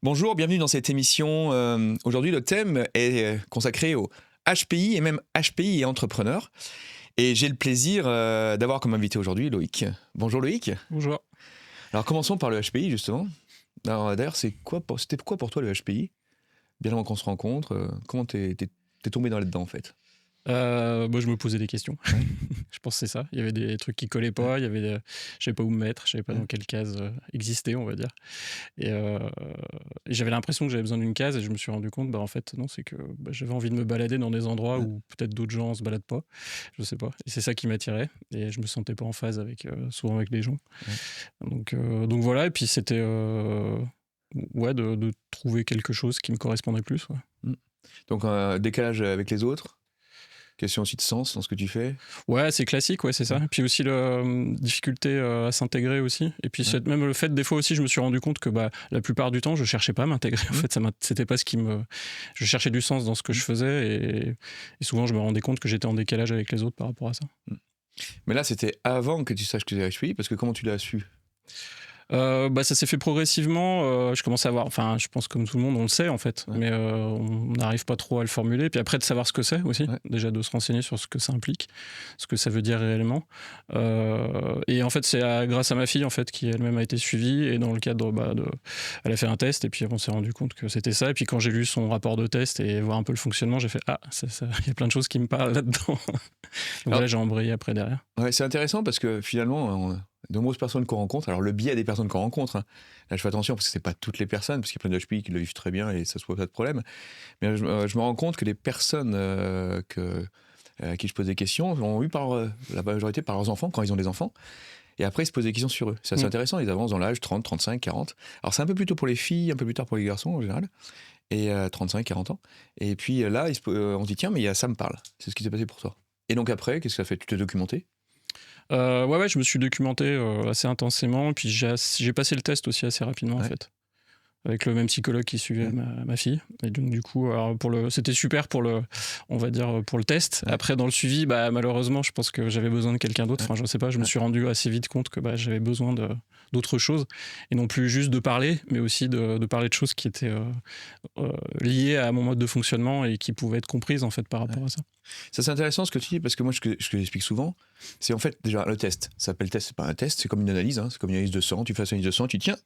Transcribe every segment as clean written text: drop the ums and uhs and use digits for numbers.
Bonjour, bienvenue dans cette émission. Aujourd'hui, le thème est consacré au HPI et même HPI et entrepreneurs. Et j'ai le plaisir d'avoir comme invité aujourd'hui Loïc. Bonjour Loïc. Bonjour. Alors commençons par le HPI justement. Alors d'ailleurs, c'était quoi pour toi le HPI? Bien avant qu'on se rencontre, comment t'es tombé dans là-dedans en fait? Moi, je me posais des questions. Ouais, Je pense que c'est ça. Il y avait des trucs qui collaient ouais, pas, je savais pas où me mettre, je savais pas ouais, dans quelle case exister, on va dire. Et, euh, et j'avais l'impression que j'avais besoin d'une case et je me suis rendu compte, en fait, non, c'est que j'avais envie de me balader dans des endroits ouais. où peut-être d'autres gens se baladent pas. Je sais pas. Et c'est ça qui m'attirait. Et je me sentais pas en phase souvent avec les gens. Ouais. Donc voilà. Et puis c'était ouais, de trouver quelque chose qui me correspondait plus. Ouais. Mm. Donc décalage avec les autres, question aussi de sens dans ce que tu fais. Ouais, c'est classique, ouais, c'est ça. Ouais, Et puis aussi la difficulté à s'intégrer aussi. Et puis ouais, même le fait, des fois aussi, je me suis rendu compte que la plupart du temps, je cherchais pas à m'intégrer. En mm, fait, c'était pas ce qui me. Je cherchais du sens dans ce que mm, je faisais et souvent, je me rendais compte que j'étais en décalage avec les autres par rapport à ça. mm. Mais là, c'était avant que tu saches que tu es HPI, parce que comment tu l'as su? Ça s'est fait progressivement. Je commençais à voir, enfin, je pense comme tout le monde, on le sait en fait, Ouais, mais on n'arrive pas trop à le formuler. Puis après, de savoir ce que c'est aussi, ouais, déjà de se renseigner sur ce que ça implique, ce que ça veut dire réellement. Et en fait, c'est grâce à ma fille en fait qui elle-même a été suivie et dans le cadre, elle a fait un test et puis on s'est rendu compte que c'était ça. Et puis quand j'ai lu son rapport de test et voir un peu le fonctionnement, j'ai fait il y a plein de choses qui me parlent là-dedans. Donc alors, voilà, j'ai embrayé après derrière. ouais, c'est intéressant parce que finalement, de nombreuses personnes qu'on rencontre, alors le biais des personnes qu'on rencontre, hein, là je fais attention parce que c'est pas toutes les personnes, parce qu'il y a plein de HPI qui le vivent très bien et ça se pose pas de problème, mais je me rends compte que les personnes à qui je pose des questions ont eu par la majorité par leurs enfants quand ils ont des enfants, et après ils se posent des questions sur eux. C'est assez Mm. intéressant, ils avancent dans l'âge 30, 35, 40. Alors c'est un peu plus tôt pour les filles, un peu plus tard pour les garçons en général, et 35, 40 ans. Et puis là, on se dit tiens, mais ça me parle, c'est ce qui s'est passé pour toi. Et donc après, qu'est-ce que ça fait? Tu t'es documenté? Ouais, je me suis documenté assez intensément, puis j'ai passé le test aussi assez rapidement en Ouais, fait, avec le même psychologue qui suivait ouais, ma fille. Et donc du coup, alors, c'était super on va dire pour le test. ouais, Après dans le suivi, malheureusement, je pense que j'avais besoin de quelqu'un d'autre. ouais, Enfin, je sais pas, je me ouais. suis rendu assez vite compte que j'avais besoin d'autre chose et non plus juste de parler, mais aussi de parler de choses qui étaient liées à mon mode de fonctionnement et qui pouvaient être comprises en fait par Ouais. rapport à ça. Ça, c'est intéressant ce que tu dis, parce que moi, ce que j'explique souvent, c'est en fait déjà le test. Ça s'appelle test, c'est pas un test, c'est comme une analyse, hein, c'est comme une analyse de sang. Tu fais une analyse de sang, tu dis, tiens,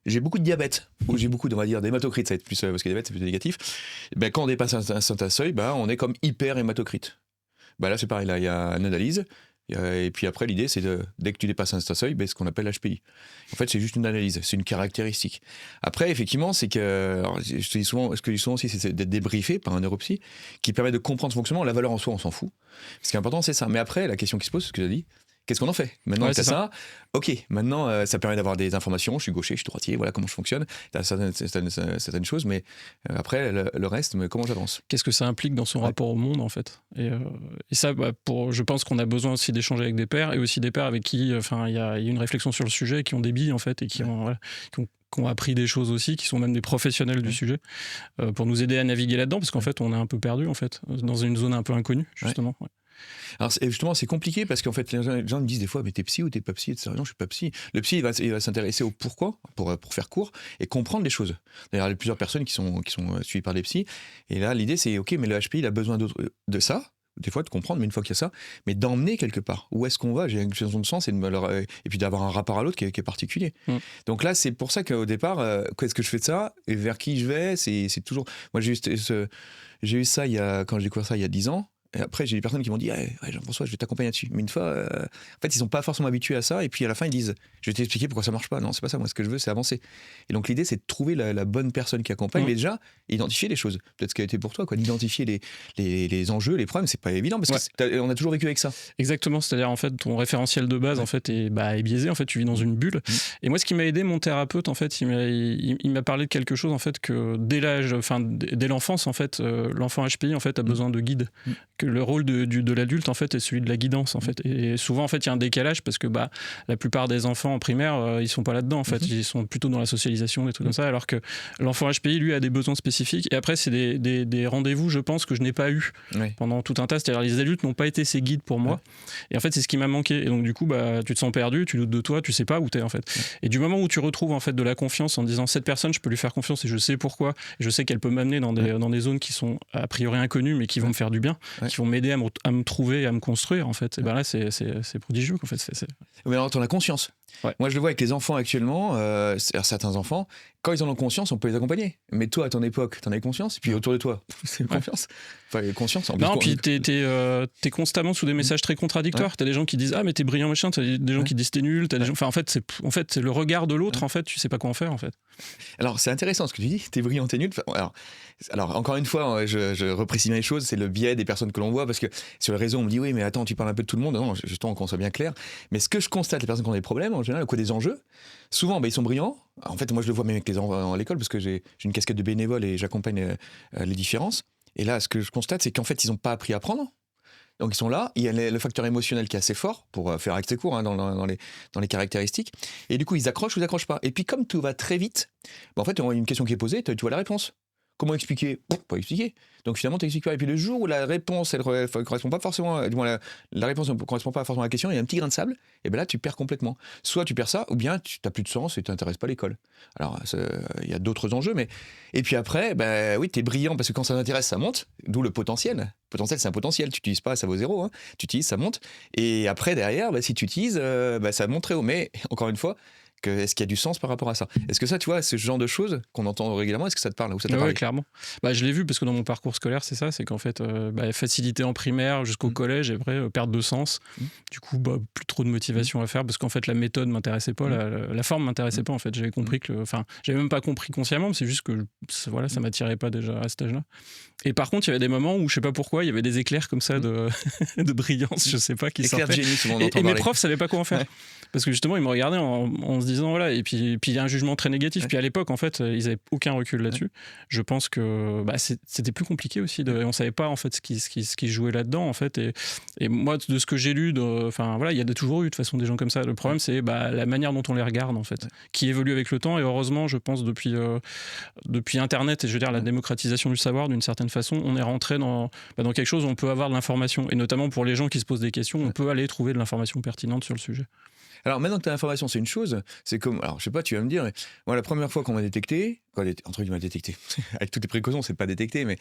j'ai beaucoup de diabète, ou j'ai beaucoup, on va dire, d'hématocrite, ça va être plus, parce que diabète, c'est plutôt négatif. Et ben, quand on dépasse un certain seuil, ben, on est comme hyper hématocrite. Ben, là, c'est pareil, là, il y a une analyse. Et puis après, l'idée, c'est dès que tu dépasses un certain seuil, ben, ce qu'on appelle l'HPI. En fait, c'est juste une analyse, c'est une caractéristique. Après, effectivement, c'est que, alors, je te dis souvent, ce que je dis souvent aussi, c'est d'être débriefé par un neuropsy qui permet de comprendre son fonctionnement. La valeur en soi, on s'en fout. Ce qui est important, c'est ça. Mais après, la question qui se pose, c'est ce que tu as dit, qu'est-ce qu'on en fait? Maintenant Ouais, que tu c'est as ça. ça, ok, maintenant, ça permet d'avoir des informations. Je suis gaucher, je suis droitier, voilà comment je fonctionne. Tu as certaines choses, mais après, le reste, mais comment j'avance? Qu'est-ce que ça implique dans son Ouais, rapport au monde en fait et ça je pense qu'on a besoin aussi d'échanger avec des pairs et aussi des pairs avec qui il y a une réflexion sur le sujet et qui ont des billes en fait et ouais, voilà, qui ont appris des choses aussi, qui sont même des professionnels du ouais, sujet pour nous aider à naviguer là-dedans parce qu'en ouais, fait on est un peu perdu en fait dans une zone un peu inconnue ouais. justement. Ouais. Alors justement, c'est compliqué parce qu'en fait, les gens me disent des fois, mais t'es psy ou t'es pas psy? Et non, je suis pas psy. Le psy, il va s'intéresser au pourquoi, pour faire court, et comprendre les choses. D'ailleurs, il y a plusieurs personnes qui sont suivies par des psys. Et là, l'idée, c'est, ok, mais le HPI, il a besoin de ça, des fois de comprendre, mais une fois qu'il y a ça, mais d'emmener quelque part. Où est-ce qu'on va? J'ai une question de sens et puis d'avoir un rapport à l'autre qui est particulier. Mm. Donc là, c'est pour ça qu'au départ, qu'est-ce que je fais de ça? Et vers qui je vais? C'est toujours. Moi, j'ai eu ça quand j'ai découvert ça il y a 10 ans. Et après, j'ai des personnes qui m'ont dit ouais, Jean-François, je vais t'accompagner là-dessus. Mais une fois, en fait, ils sont pas forcément habitués à ça. Et puis à la fin, ils disent je vais t'expliquer pourquoi ça marche pas. Non, c'est pas ça. Moi, ce que je veux, c'est avancer. Et donc, l'idée, c'est de trouver la bonne personne qui accompagne, Mm. mais déjà, identifier les choses. Peut-être ce qui a été pour toi, quoi, d'identifier les enjeux, les problèmes. C'est pas évident parce Ouais. que on a toujours vécu avec ça. Exactement, c'est-à-dire en fait ton référentiel de base Ouais. en fait est biaisé, en fait tu vis dans une bulle. Mmh. Et moi ce qui m'a aidé mon thérapeute en fait il m'a parlé de quelque chose en fait que dès l'âge, enfin dès l'enfance en fait l'enfant HPI en fait a Mmh. besoin de guides, Mmh. que le rôle de l'adulte en fait est celui de la guidance en fait. Et souvent en fait il y a un décalage parce que la plupart des enfants en primaire ils sont pas là-dedans en fait. Ils sont plutôt dans la socialisation, des trucs comme ça, alors que l'enfant HPI lui a des besoins spécifiques. Et après c'est des rendez-vous, je pense, que je n'ai pas eu pendant tout un tas. C'est-à-dire les adultes n'ont pas été ces guides pour moi. Et en fait c'est ce qui m'a manqué. Et donc du coup tu te sens perdu, tu doutes de toi, tu sais pas où t'es en fait. Et du moment où tu retrouves en fait de la confiance en disant cette personne je peux lui faire confiance et je sais pourquoi, et je sais qu'elle peut m'amener dans des zones qui sont a priori inconnues mais qui vont me faire du bien, qui vont m'aider à me trouver et à me construire en fait. Et ben là c'est prodigieux en fait. Mais alors t'en as conscience. Moi je le vois avec les enfants actuellement, certains enfants, quand ils en ont conscience on peut les accompagner. Mais toi à ton époque t'en avais conscience, et puis autour de toi c'est confiance. Enfin conscience. En plus, non, puis t'es constamment sous des messages très contradictoires. T'as des gens qui disent ah mais t'es brillant machin, t'as des gens qui disent t'es nul, t'as des gens. Enfin en fait c'est le regard de l'autre en fait. Tu sais pas quoi en faire en fait. Alors c'est intéressant ce que tu dis. T'es brillant, t'es nul. Alors encore une fois je reprécise les choses. C'est le biais des personnes que l'on voit, parce que sur les réseaux on me dit oui mais attends tu parles un peu de tout le monde. Non, justement qu'on soit bien clair. Mais ce que je constate, les personnes qui ont des problèmes en général, au cours des enjeux, souvent ils sont brillants. En fait moi je le vois même avec les enfants à l'école, parce que j'ai une casquette de bénévole et j'accompagne les différences. Et là, ce que je constate, c'est qu'en fait, ils n'ont pas appris à apprendre. Donc, ils sont là. Il y a le facteur émotionnel qui est assez fort, pour faire avec ses cours, dans les caractéristiques. Et du coup, ils accrochent ou ils n'accrochent pas. Et puis, comme tout va très vite, en fait, il y a une question qui est posée, tu vois la réponse. Comment expliquer ? Pas expliquer. Donc finalement, tu n'expliques pas. Et puis le jour où la réponse, elle correspond pas forcément, la réponse ne correspond pas forcément à la question, il y a un petit grain de sable, et bien là, tu perds complètement. Soit tu perds ça, ou bien tu n'as plus de sens et tu t'intéresses pas à l'école. Alors, il y a d'autres enjeux, mais. Et puis après, oui, tu es brillant, parce que quand ça t'intéresse, ça monte, d'où le potentiel. Le potentiel, c'est un potentiel. Tu n'utilises pas, ça vaut 0. Hein. Tu utilises, ça monte. Et après, derrière, si tu utilises, ça monte très haut. Mais encore une fois, est-ce qu'il y a du sens par rapport à ça ? Est-ce que ça, tu vois, ce genre de choses qu'on entend régulièrement, est-ce que ça te parle ou ça t'a parlé ? Oui, clairement. Je l'ai vu parce que dans mon parcours scolaire, c'est ça, c'est qu'en fait, facilité en primaire jusqu'au collège, et après, perte de sens. Du coup, plus trop de motivation à faire, parce qu'en fait, la méthode m'intéressait pas, la forme m'intéressait pas, en fait. J'avais compris j'avais même pas compris consciemment, mais c'est juste que ça m'attirait pas déjà à cet âge-là. Et par contre, il y avait des moments où, je sais pas pourquoi, il y avait des éclairs comme ça de brillance, je sais pas, qui sortaient. Éclair de génie, souvent on entend et mes parler. profs savaient pas quoi en faire. Parce que justement, ils me regardaient en se disant, voilà, et puis il y a un jugement très négatif. Puis à l'époque, en fait, ils avaient aucun recul là-dessus. Je pense que c'était plus compliqué aussi. On savait pas, en fait, ce qui jouait là-dedans, en fait. Et moi, de ce que j'ai lu, il y a toujours eu, de toute façon, des gens comme ça. Le problème, c'est la manière dont on les regarde, en fait, qui évolue avec le temps. Et heureusement, je pense, depuis Internet, et je veux dire, la démocratisation du savoir, d'une certaine façon, on est rentré dans quelque chose où on peut avoir de l'information. Et notamment pour les gens qui se posent des questions, on peut aller trouver de l'information pertinente sur le sujet. Alors maintenant que tu as l'information, c'est une chose, c'est comme, alors je sais pas, tu vas me dire, mais moi la première fois qu'on m'a détecté, entre guillemets détecté, avec toutes les précautions, c'est pas détecté, mais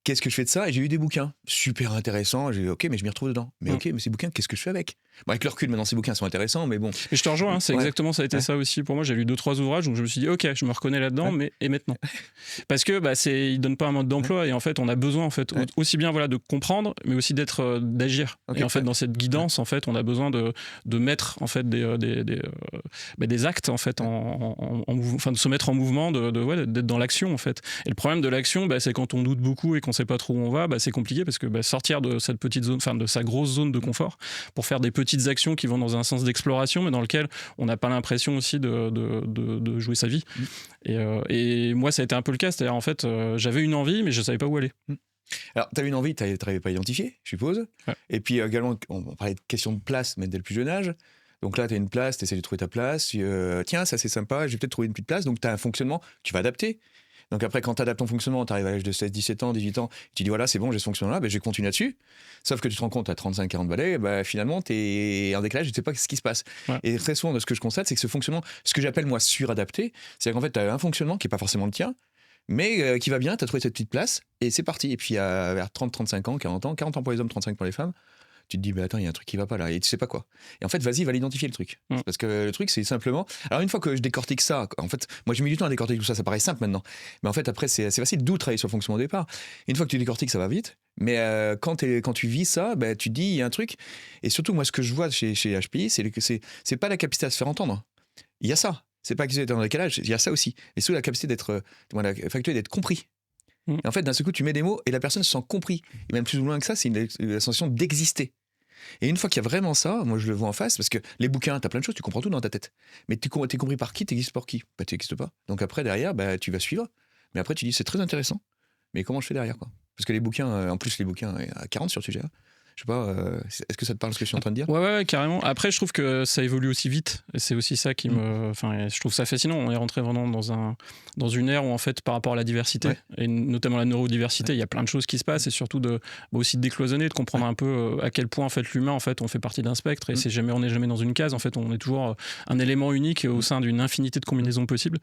qu'est-ce que je fais de ça ? Et j'ai eu des bouquins super intéressants, j'ai dit ok, mais je m'y retrouve dedans. Mais ok, mais ces bouquins, qu'est-ce que je fais avec ? Avec le recul, maintenant ces bouquins sont intéressants, mais bon. Mais je te rejoins, c'est exactement ça a été ça aussi pour moi. J'ai lu 2-3 ouvrages, donc je me suis dit ok, je me reconnais là-dedans, mais et maintenant ? Parce que ils donnent pas un mode d'emploi, et en fait on a besoin en fait aussi bien de comprendre, mais aussi d'agir. Et en fait dans cette guidance, en fait on a besoin de mettre en fait des actes en fait de se mettre en mouvement, d'être dans l'action en fait. Et le problème de l'action, c'est quand on doute beaucoup et qu'on sait pas trop où on va, c'est compliqué, parce que sortir de cette petite zone, de sa grosse zone de confort, pour faire des petites actions qui vont dans un sens d'exploration, mais dans lequel on n'a pas l'impression aussi de jouer sa vie. Et moi, ça a été un peu le cas, c'est-à-dire en fait, j'avais une envie, mais je savais pas où aller. Alors, tu avais une envie, tu n'avais pas identifié, je suppose. Ouais. Et puis également, on parlait de question de place, mais dès le plus jeune âge. Donc là, tu as une place, tu essaies de trouver ta place. Tiens, ça c'est sympa, j'ai peut-être trouvé une petite place. Donc tu as un fonctionnement, tu vas adapter. Donc après, quand tu adaptes ton fonctionnement, tu arrives à l'âge de 16, 17 ans, 18 ans, tu dis voilà, c'est bon, j'ai ce fonctionnement-là, je vais continuer là-dessus. Sauf que tu te rends compte à 35, 40 balais, finalement, tu es en décalage, tu ne sais pas ce qui se passe. Ouais. Et très souvent, de ce que je constate, c'est que ce fonctionnement, ce que j'appelle moi suradapté, c'est qu'en fait, tu as un fonctionnement qui n'est pas forcément le tien, mais qui va bien, tu as trouvé cette petite place, et c'est parti. Et puis vers 30, 35 ans, 40 ans pour les hommes, 35 pour les femmes, tu te dis, attends, il y a un truc qui va pas là, et tu sais pas quoi. Et en fait, vas-y, va l'identifier le truc. Parce que le truc, c'est simplement. Alors, une fois que je décortique ça, en fait, moi j'ai mis du temps à décortiquer tout ça, ça paraît simple maintenant. Mais en fait, après, c'est facile d'où travailler sur le fonctionnement au départ. Une fois que tu décortiques, ça va vite. Mais quand tu vis ça, tu te dis, il y a un truc. Et surtout, moi, ce que je vois chez HPI, c'est pas la capacité à se faire entendre. Il y a ça. C'est pas qu'ils étaient dans le décalage, il y a ça aussi. Et surtout la capacité d'être compris. Et en fait, d'un seul coup, tu mets des mots et la personne se sent compris. Et même plus ou moins que ça, c'est la sensation d'exister. Et une fois qu'il y a vraiment ça, moi je le vois en face, parce que les bouquins, t'as plein de choses, tu comprends tout dans ta tête. Mais t'es compris par qui, t'existes pour qui ? Tu n'existes pas. Donc après, derrière, tu vas suivre. Mais après, tu dis, c'est très intéressant. Mais comment je fais derrière, quoi ? Parce que les bouquins, en plus les bouquins, il y en a 40 sur le sujet. Je sais pas, est-ce que ça te parle ce que je suis en train de dire? Ouais, carrément. Après, je trouve que ça évolue aussi vite. Et c'est aussi ça qui me. Enfin, je trouve ça fascinant. On est rentré vraiment dans une ère où, en fait, par rapport à la diversité, et notamment la neurodiversité, il y a plein de choses qui se passent, et surtout aussi de décloisonner, de comprendre un peu à quel point, en fait, l'humain, en fait, on fait partie d'un spectre, et on n'est jamais dans une case. En fait, on est toujours un élément unique au sein d'une infinité de combinaisons possibles.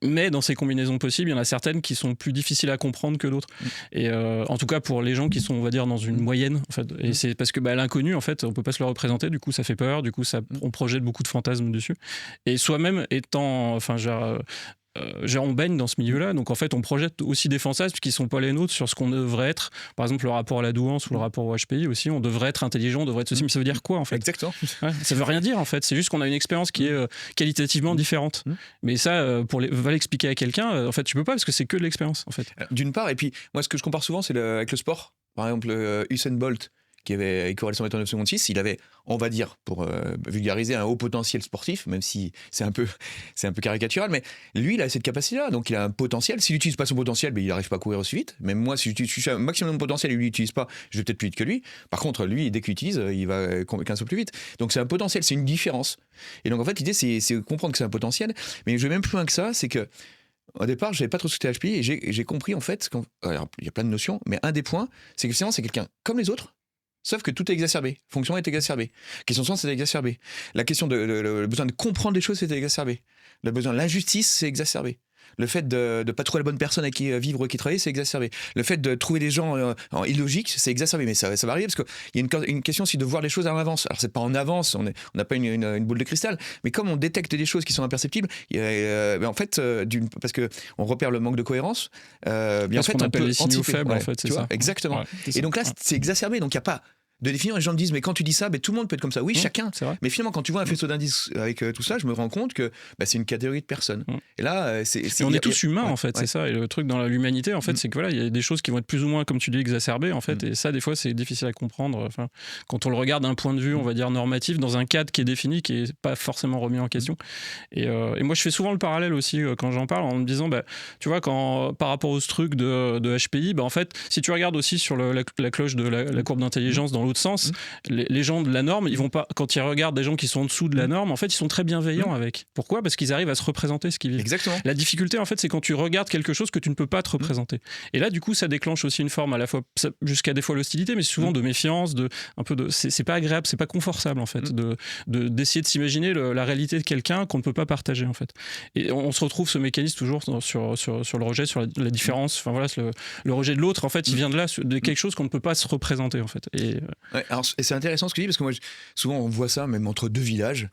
Mais dans ces combinaisons possibles, il y en a certaines qui sont plus difficiles à comprendre que d'autres. Et en tout cas, pour les gens qui sont, on va dire, dans une moyenne, en fait. Et c'est parce que l'inconnu, en fait, on peut pas se le représenter. Du coup, ça fait peur. Du coup, on projette beaucoup de fantasmes dessus. Et soi-même étant, enfin, genre, on baigne dans ce milieu-là, donc en fait on projette aussi des fantasmes qui ne sont pas les nôtres sur ce qu'on devrait être. Par exemple, le rapport à la douance ou le rapport au HPI aussi, on devrait être intelligent, on devrait être ceci, mais ça veut dire quoi en fait? Exactement. Ouais, ça veut rien dire en fait, c'est juste qu'on a une expérience qui est qualitativement différente. Mais ça, va l'expliquer à quelqu'un, en fait tu peux pas parce que c'est que de l'expérience en fait. D'une part, et puis moi ce que je compare souvent c'est avec le sport. Par exemple, Usain Bolt, qui avait écoré son mètre en 9 secondes 6, il avait, on va dire, pour vulgariser, un haut potentiel sportif, même si c'est un peu caricatural, mais lui, il a cette capacité-là, donc il a un potentiel. S'il n'utilise pas son potentiel, il n'arrive pas à courir aussi vite. Même moi, si j'utilise un maximum de potentiel et lui, il l'utilise pas, je vais peut-être plus vite que lui. Par contre, lui, dès qu'il l'utilise, il va 15 fois plus vite. Donc c'est un potentiel, c'est une différence. Et donc en fait, l'idée, c'est comprendre que c'est un potentiel, mais je vais même plus loin que ça, c'est que au départ, je savais pas trop ce que c'était HPI et j'ai compris en fait, alors, il y a plein de notions, mais un des points, c'est que finalement, c'est quelqu'un comme les autres. Sauf que tout est exacerbé. Fonction est exacerbée. Question de sens, c'est exacerbé. La question le besoin de comprendre les choses, c'est exacerbé. Le besoin de l'injustice, c'est exacerbé. Le fait de ne pas trouver la bonne personne avec qui vivre, qui travailler, c'est exacerbé. Le fait de trouver des gens illogiques, c'est exacerbé. Mais ça va arriver parce qu'il y a une question aussi de voir les choses en avance. Alors, c'est pas en avance, on n'a pas une boule de cristal, mais comme on détecte des choses qui sont imperceptibles, en fait, parce qu'on repère le manque de cohérence, bien en fait, on appelle les signaux faibles, en fait, c'est ça. Exactement. Et donc là, c'est exacerbé. Donc il n'y a pas de définir, les gens me disent mais quand tu dis ça, tout le monde peut être comme ça. Oui, chacun. Mais finalement, quand tu vois un faisceau d'indices avec tout ça, je me rends compte que c'est une catégorie de personnes. Et là, on est tous humains en fait, c'est ça. Et le truc dans l'humanité, en fait, c'est que voilà, il y a des choses qui vont être plus ou moins, comme tu dis, exacerbées en fait. Et ça, des fois, c'est difficile à comprendre. Enfin, quand on le regarde d'un point de vue, on va dire normatif, dans un cadre qui est défini, qui est pas forcément remis en question. Et moi, je fais souvent le parallèle aussi quand j'en parle, en me disant, tu vois, par rapport au truc de HPI, en fait, si tu regardes aussi sur la cloche de la courbe d'intelligence dans l'autre sens, les gens de la norme, ils vont pas, quand ils regardent des gens qui sont en dessous de la norme, en fait, ils sont très bienveillants avec. Pourquoi? Parce qu'ils arrivent à se représenter ce qu'ils vivent. Exactement. La difficulté, en fait, c'est quand tu regardes quelque chose que tu ne peux pas te représenter. Et là, du coup, ça déclenche aussi une forme à la fois, jusqu'à des fois l'hostilité, mais souvent de méfiance, c'est pas agréable, c'est pas confortable, en fait, d'essayer de s'imaginer la réalité de quelqu'un qu'on ne peut pas partager, en fait. Et on se retrouve ce mécanisme toujours sur le rejet, sur la différence, enfin voilà, le rejet de l'autre, en fait, il vient de là, de quelque chose qu'on ne peut pas se représenter, en fait. Et c'est intéressant ce que tu dis, parce que moi, souvent on voit ça même entre deux villages.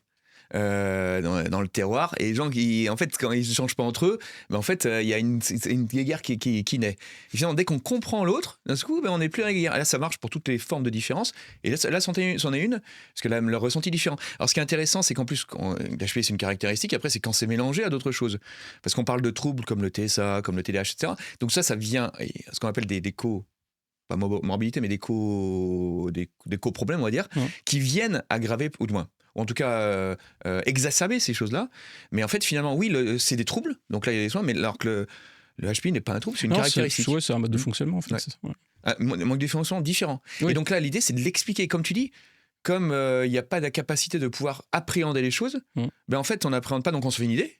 Dans le terroir, et les gens qui, en fait, quand ils ne changent pas entre eux, en fait, il y a une guerre qui naît. Et finalement, dès qu'on comprend l'autre, d'un coup, on n'est plus à la guerre. Et là, ça marche pour toutes les formes de différence. Et là c'en est une, parce que là, leur ressenti est différent. Alors, ce qui est intéressant, c'est qu'en plus, l'HPI, c'est une caractéristique. Après, c'est quand c'est mélangé à d'autres choses. Parce qu'on parle de troubles comme le TSA, comme le TDAH, etc. Donc ça vient, ce qu'on appelle des pas morbidité, mais des co-problèmes, on va dire, qui viennent aggraver, ou du moins, ou en tout cas exacerber ces choses-là. Mais en fait, finalement, oui, c'est des troubles, donc là, il y a des soins, mais alors que le HPI n'est pas un trouble, c'est une caractéristique. C'est un mode de fonctionnement, en fait. Manque de fonctionnement différent. Oui. Et donc là, l'idée, c'est de l'expliquer, comme tu dis. Comme il n'y a pas la capacité de pouvoir appréhender les choses, en fait, on n'appréhende pas, donc on se fait une idée.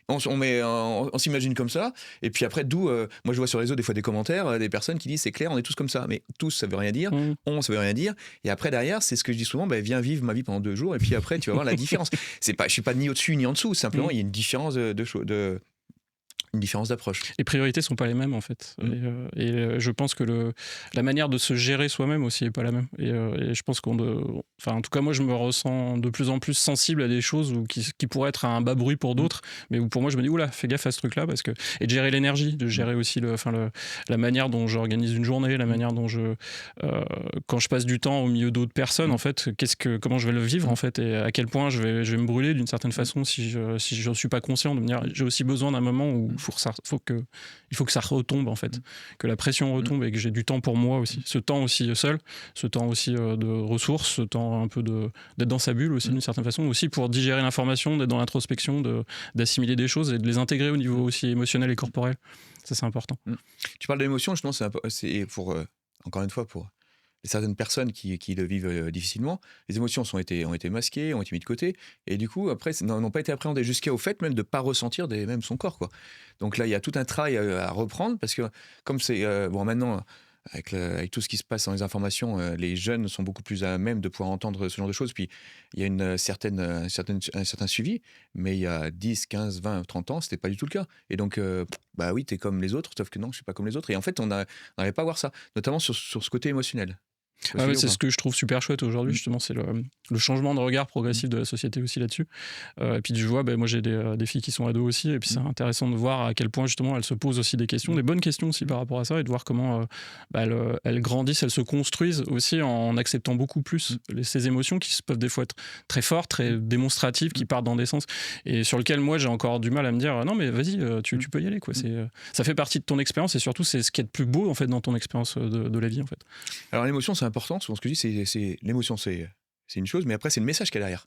On s'imagine comme ça, et puis après, d'où moi je vois sur les réseaux des fois des commentaires des personnes qui disent c'est clair, on est tous comme ça, mais tous ça veut rien dire, ça veut rien dire, et après derrière c'est ce que je dis souvent, viens vivre ma vie pendant 2 jours et puis après tu vas voir la différence. Je suis pas ni au-dessus ni en dessous, simplement il y a une différence une différence d'approche. Les priorités sont pas les mêmes en fait. Et je pense que la manière de se gérer soi-même aussi est pas la même. Et je pense en tout cas moi je me ressens de plus en plus sensible à des choses qui pourraient être un bas bruit pour d'autres, mais où pour moi je me dis oula, fais gaffe à ce truc-là, et de gérer l'énergie, de gérer aussi la manière dont j'organise une journée, la manière dont quand je passe du temps au milieu d'autres personnes en fait, comment je vais le vivre en fait, et à quel point je vais me brûler d'une certaine façon si je suis pas conscient de me dire j'ai aussi besoin d'un moment où il faut que ça retombe en fait, que la pression retombe et que j'ai du temps pour moi aussi, ce temps aussi seul, ce temps aussi de ressources, ce temps un peu d'être dans sa bulle aussi d'une certaine façon, aussi pour digérer l'information, d'être dans l'introspection, d'assimiler des choses et de les intégrer au niveau aussi émotionnel et corporel. Ça, c'est important. Tu parles de l'émotion, justement, c'est pour, encore une fois, pour certaines personnes qui le vivent difficilement, les émotions ont été masquées, ont été mises de côté, et du coup, après, n'ont pas été appréhendées jusqu'au fait même de ne pas ressentir même son corps, quoi. Donc là, il y a tout un travail à reprendre, parce que comme c'est... bon, maintenant, avec tout ce qui se passe dans les informations, les jeunes sont beaucoup plus à même de pouvoir entendre ce genre de choses, puis il y a un certain suivi, mais il y a 10, 15, 20, 30 ans, c'était pas du tout le cas. Et donc, bah oui, t'es comme les autres, sauf que non, je suis pas comme les autres. Et en fait, on n'arrive pas à voir ça, notamment sur ce côté émotionnel. C'est ce que je trouve super chouette aujourd'hui, justement, c'est le changement de regard progressif de la société aussi là-dessus. Et puis je vois, moi j'ai des filles qui sont ados aussi, et puis c'est intéressant de voir à quel point justement elles se posent aussi des questions, des bonnes questions aussi par rapport à ça, et de voir comment elles grandissent, elles se construisent aussi en acceptant beaucoup plus ces émotions qui peuvent des fois être très fortes, très démonstratives, qui partent dans des sens, et sur lesquelles moi j'ai encore du mal à me dire non mais vas-y, tu peux y aller, quoi. Ça fait partie de ton expérience, et surtout c'est ce qui est de plus beau en fait dans ton expérience de la vie en fait. Alors l'émotion, c'est important. Souvent, ce que je dis, c'est l'émotion, c'est une chose, mais après, c'est le message qu'il y a derrière.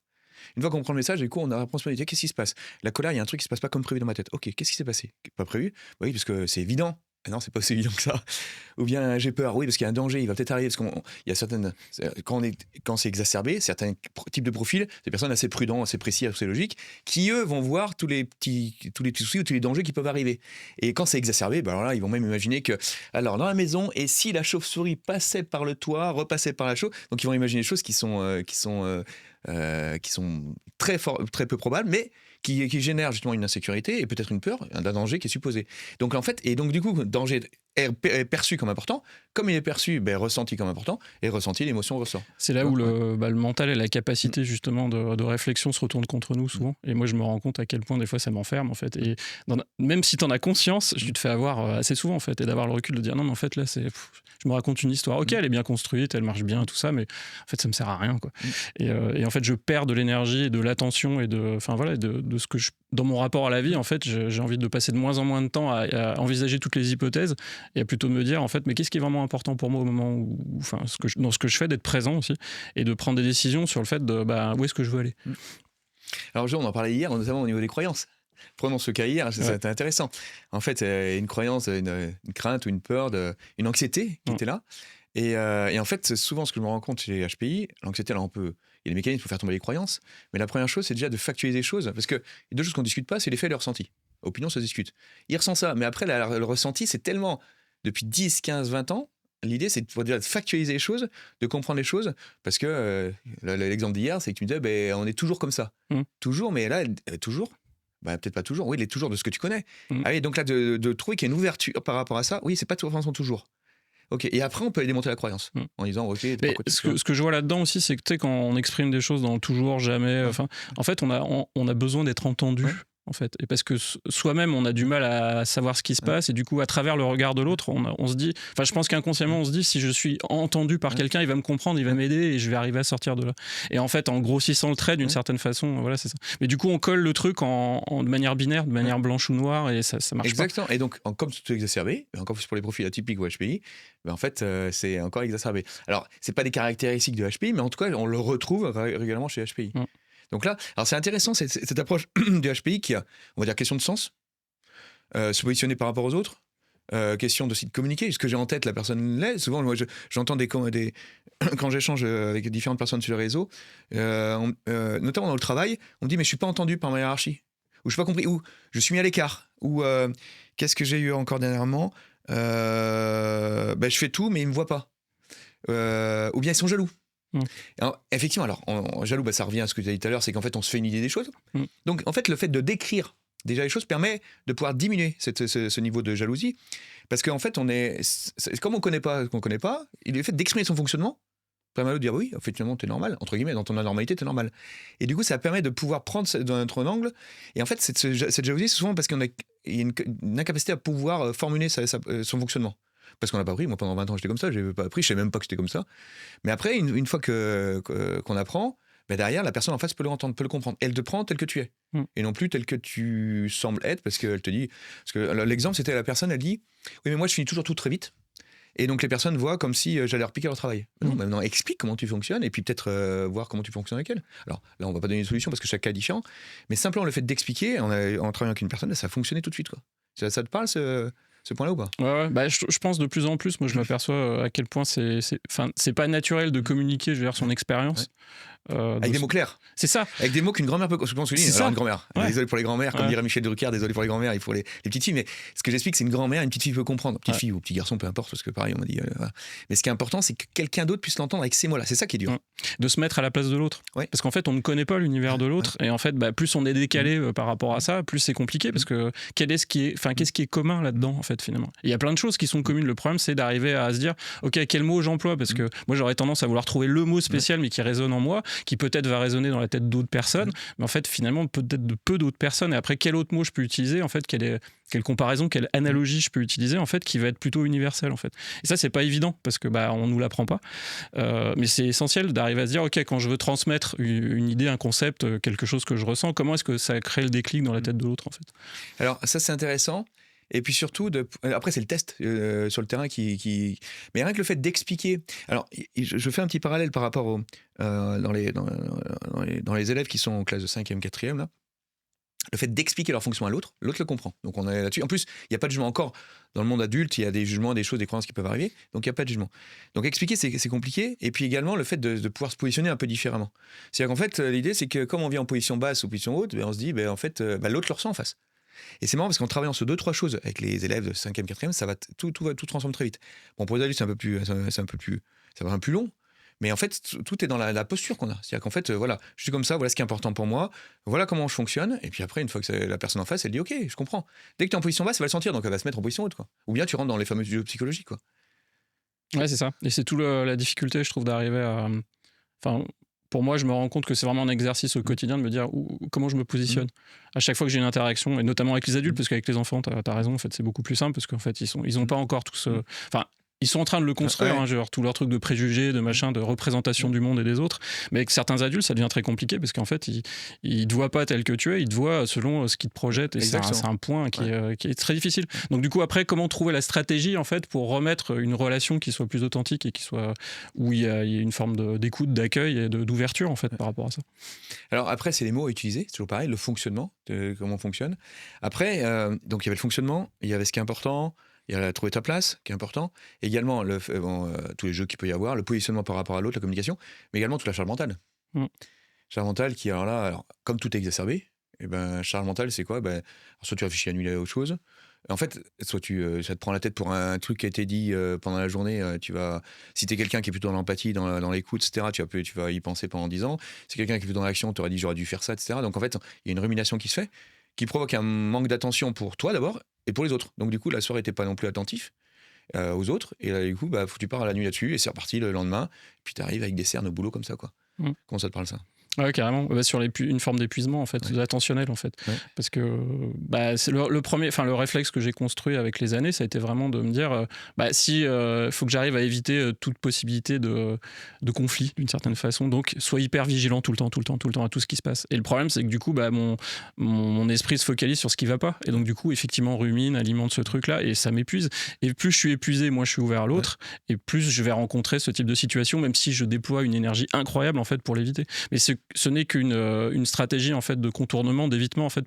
Une fois qu'on prend le message, du coup, on apprend à se dire qu'est-ce qui se passe. La colère, il y a un truc qui se passe pas comme prévu dans ma tête. Ok, qu'est-ce qui s'est passé? Pas prévu? Oui, parce que c'est évident. Ah non, c'est pas aussi évident que ça. Ou bien j'ai peur. Oui, parce qu'il y a un danger. Il va peut-être arriver. Parce qu'il y a certaines. Quand c'est exacerbé, certains types de profils, des personnes assez prudents, assez précis, assez logiques, qui eux vont voir tous les petits soucis ou tous les dangers qui peuvent arriver. Et quand c'est exacerbé, alors là, ils vont même imaginer que, alors dans la maison, et si la chauve-souris passait par le toit, repassait par la chauve, donc ils vont imaginer des choses qui sont très peu probables, mais qui génèrent justement une insécurité et peut-être une peur d'un danger qui est supposé. Donc en fait, et donc du coup, danger est perçu comme important, comme il est perçu, ressenti comme important, et ressenti, l'émotion ressort. C'est là où le mental et la capacité justement de réflexion se retournent contre nous souvent. Et moi, je me rends compte à quel point des fois ça m'enferme en fait. Et même si tu en as conscience, tu te fais avoir assez souvent en fait, et d'avoir le recul de dire non, mais en fait là, je me raconte une histoire. Ok, elle est bien construite, elle marche bien, tout ça, mais en fait ça me sert à rien, quoi. Et en fait, je perds de l'énergie et de l'attention et de ce que dans mon rapport à la vie, en fait, j'ai envie de passer de moins en moins de temps à envisager toutes les hypothèses, et à plutôt me dire en fait, mais qu'est-ce qui est vraiment important pour moi au moment où, dans ce que je fais, d'être présent aussi, et de prendre des décisions sur le fait de où est-ce que je veux aller. Alors on en parlait hier, notamment au niveau des croyances. Prenons ce cas hier, c'était intéressant. En fait, une croyance, une crainte ou une peur, une anxiété qui était là. Et en fait, souvent, ce que je me rends compte chez les HPI, l'anxiété, alors il y a des mécanismes pour faire tomber les croyances, mais la première chose, c'est déjà de factualiser les choses, parce que les deux choses qu'on ne discute pas, c'est les faits et le ressenti. Opinion, ça se discute. Il ressent ça, mais après, le ressenti, c'est tellement, depuis 10, 15, 20 ans, l'idée, c'est déjà de factualiser les choses, de comprendre les choses, parce que l'exemple d'hier, c'est que tu me disais, on est toujours comme ça. Toujours, mais là, toujours, peut-être pas toujours, oui, il est toujours de ce que tu connais. Ah oui, donc là, de trouver qu'il y a une ouverture par rapport à ça, oui, c'est pas toujours. Ok, et après on peut aller démonter la croyance en disant ok. Ce que je vois là-dedans aussi, c'est que quand on exprime des choses dans toujours, jamais, en fait, on a besoin d'être entendu. En fait, et parce que soi-même on a du mal à savoir ce qui se passe, et du coup à travers le regard de l'autre on se dit, je pense qu'inconsciemment on se dit, si je suis entendu par quelqu'un, il va me comprendre, il va m'aider, et je vais arriver à sortir de là. Et en fait, en grossissant le trait d'une certaine façon, voilà, c'est ça. Mais du coup on colle le truc de manière binaire, de manière blanche ou noire, et ça marche. Exactement. Et donc comme c'est exacerbé, encore plus pour les profils atypiques ou HPI, en fait c'est encore exacerbé. Alors c'est pas des caractéristiques de HPI, mais en tout cas on le retrouve régulièrement chez HPI. Donc là, alors c'est intéressant cette approche du HPI qui a, on va dire, question de sens, se positionner par rapport aux autres, question de communiquer. Ce que j'ai en tête, la personne l'est. Souvent, moi, j'entends quand j'échange avec différentes personnes sur les réseaux, notamment dans le travail, on me dit mais je suis pas entendu par ma hiérarchie, ou je suis pas compris, ou je suis mis à l'écart, ou qu'est-ce que j'ai eu encore dernièrement, je fais tout mais ils me voient pas, ou bien ils sont jaloux. Alors, effectivement, jaloux, ça revient à ce que tu as dit tout à l'heure, c'est qu'en fait on se fait une idée des choses. Donc en fait le fait de décrire déjà les choses permet de pouvoir diminuer ce niveau de jalousie, parce qu'en fait comme on connaît pas, il est fait d'exprimer son fonctionnement permet à l'autre de dire oui, effectivement t'es normal, entre guillemets, dans ton anormalité t'es normal, et du coup ça permet de pouvoir prendre dans notre angle. Et en fait cette jalousie, c'est souvent parce qu'il y a une incapacité à pouvoir formuler son fonctionnement. Parce qu'on n'a pas appris. Moi, pendant 20 ans, j'étais comme ça. Je n'avais pas appris. Je ne savais même pas que j'étais comme ça. Mais après, une fois qu'on apprend, derrière, la personne en face peut le entendre, peut le comprendre. Elle te prend tel que tu es. Et non plus tel que tu sembles être. Parce qu'elle te dit... Parce que l'exemple, c'était la personne, elle dit oui, mais moi, je finis toujours tout très vite. Et donc, les personnes voient comme si j'allais leur piquer leur travail. Non, maintenant, explique comment tu fonctionnes. Et puis, peut-être voir comment tu fonctionnes avec elle. Alors, là, on ne va pas donner une solution parce que chaque cas est différent. Mais simplement, le fait d'expliquer, en travaillant avec une personne, ça a fonctionné tout de suite, quoi. Ça te parle, ce point-là ou pas? Ouais. Bah, je pense de plus en plus, moi je m'aperçois à quel point c'est pas naturel de communiquer, je veux dire, son expérience. Avec des mots clairs. C'est ça. Avec des mots qu'une grand-mère peut. Je pense que C'est ça. une grand-mère. Ouais. Désolé pour les grand-mères, comme Ouais. dirait Michel Drucker, désolé pour les grand-mères, il faut les petites filles. Mais ce que j'explique, c'est une grand-mère, une petite fille peut comprendre. Petite fille ou petit garçon, peu importe, parce que pareil, on m'a dit. Voilà. Mais ce qui est important, c'est que quelqu'un d'autre puisse l'entendre avec ces mots-là. C'est ça qui est dur. De se mettre à la place de l'autre. Ouais. Parce qu'en fait, on ne connaît pas l'univers de l'autre. Et en fait, plus on est décalé par rapport à ça, plus c'est compliqué. Parce que qu'est-ce qui est commun là-dedans, en fait, finalement? Il y a plein de choses qui sont communes. Le problème, c'est d'arriver à se dire, OK, quel mot j'emploie? Parce que moi, j'aurais tendance à vouloir trouver le mot spécial, mais qui résonne en moi, qui peut-être va résonner dans la tête d'autres personnes, mais en fait, finalement, peut-être de peu d'autres personnes. Et après, quel autre mot je peux utiliser? En fait, quelle comparaison, quelle analogie je peux utiliser, en fait, qui va être plutôt universelle, en fait. Et ça, c'est pas évident, parce que on nous l'apprend pas. Mais c'est essentiel d'arriver à se dire, OK, quand je veux transmettre une idée, un concept, quelque chose que je ressens, comment est-ce que ça crée le déclic dans la tête de l'autre, en fait? Alors, ça, c'est intéressant. Et puis surtout, après, c'est le test sur le terrain Mais rien que le fait d'expliquer. Alors, je fais un petit parallèle par rapport dans les élèves qui sont en classe de 5e, 4e, là. Le fait d'expliquer leur fonction à l'autre le comprend. Donc, on est là-dessus. En plus, il n'y a pas de jugement encore. Dans le monde adulte, il y a des jugements, des choses, des croyances qui peuvent arriver. Donc, il n'y a pas de jugement. Donc, expliquer, c'est compliqué. Et puis également, le fait de pouvoir se positionner un peu différemment. C'est-à-dire qu'en fait, l'idée, c'est que comme on vient en position basse ou position haute, on se dit, en fait, l'autre le ressent en face. Et c'est marrant parce qu'en travaillant sur 2-3 choses avec les élèves de 5e, 4e, ça va tout transforme très vite. Bon, pour les adultes, ça va un peu plus long. Mais en fait, tout est dans la posture qu'on a. C'est-à-dire qu'en fait, voilà, je suis comme ça, voilà ce qui est important pour moi, voilà comment je fonctionne. Et puis après, une fois que la personne en face, elle dit OK, je comprends. Dès que tu es en position basse, elle va le sentir, donc elle va se mettre en position haute, quoi. Ou bien tu rentres dans les fameux jeux psychologiques, quoi. Ouais, c'est ça. Et c'est tout la difficulté, je trouve, d'arriver à. Enfin, pour moi, je me rends compte que c'est vraiment un exercice au quotidien de me dire comment je me positionne. À chaque fois que j'ai une interaction, et notamment avec les adultes, parce qu'avec les enfants, t'as raison, en fait, c'est beaucoup plus simple, parce qu'en fait, ils ont pas encore tout ce. Enfin, ils sont en train de le construire, Ouais. genre tout leur truc de préjugés, de machin, de représentation du monde et des autres. Mais avec certains adultes, ça devient très compliqué parce qu'en fait, ils te voient pas tel que tu es, ils te voient selon ce qu'ils te projettent. Et c'est un point qui est très difficile. Donc du coup, après, comment trouver la stratégie en fait pour remettre une relation qui soit plus authentique et où il y a une forme d'écoute, d'accueil et d'ouverture en fait par rapport à ça. Alors après, c'est les mots à utiliser, c'est toujours pareil, le fonctionnement, comment on fonctionne. Après, donc il y avait le fonctionnement, il y avait ce qui est important. Il y a trouver ta place, qui est important. Également, tous les jeux qu'il peut y avoir, le positionnement par rapport à l'autre, la communication, mais également toute la charge mentale. Charge mentale qui, alors, comme tout est exacerbé, charge mentale, c'est quoi? Soit tu réfléchis à nuit à autre chose. En fait, soit ça te prend la tête pour un truc qui a été dit pendant la journée. Si tu es quelqu'un qui est plutôt dans l'empathie, dans l'écoute, etc., tu vas y penser pendant 10 ans. Si quelqu'un qui est plutôt dans l'action, tu aurais dit j'aurais dû faire ça, etc. Donc en fait, il y a une rumination qui se fait, qui provoque un manque d'attention pour toi d'abord et pour les autres. Donc du coup, la soirée, t'es pas non plus attentif aux autres. Et là, du coup, tu pars à la nuit là-dessus et c'est reparti le lendemain. Puis tu arrives avec des cernes au boulot comme ça, quoi. Comment ça te parle, ça? Ouais, carrément. Sur une forme d'épuisement en fait, attentionnel en fait. Ouais. Parce que c'est le premier, le réflexe que j'ai construit avec les années, ça a été vraiment de me dire, faut que j'arrive à éviter toute possibilité de conflit d'une certaine façon. Donc, sois hyper vigilant tout le temps à tout ce qui se passe. Et le problème, c'est que du coup, mon esprit se focalise sur ce qui va pas. Et donc, du coup, effectivement, rumine, alimente ce truc-là, et ça m'épuise. Et plus je suis épuisé, moins je suis ouvert à l'autre, et plus je vais rencontrer ce type de situation, même si je déploie une énergie incroyable en fait pour l'éviter. Mais ce n'est qu'une stratégie en fait de contournement, d'évitement en fait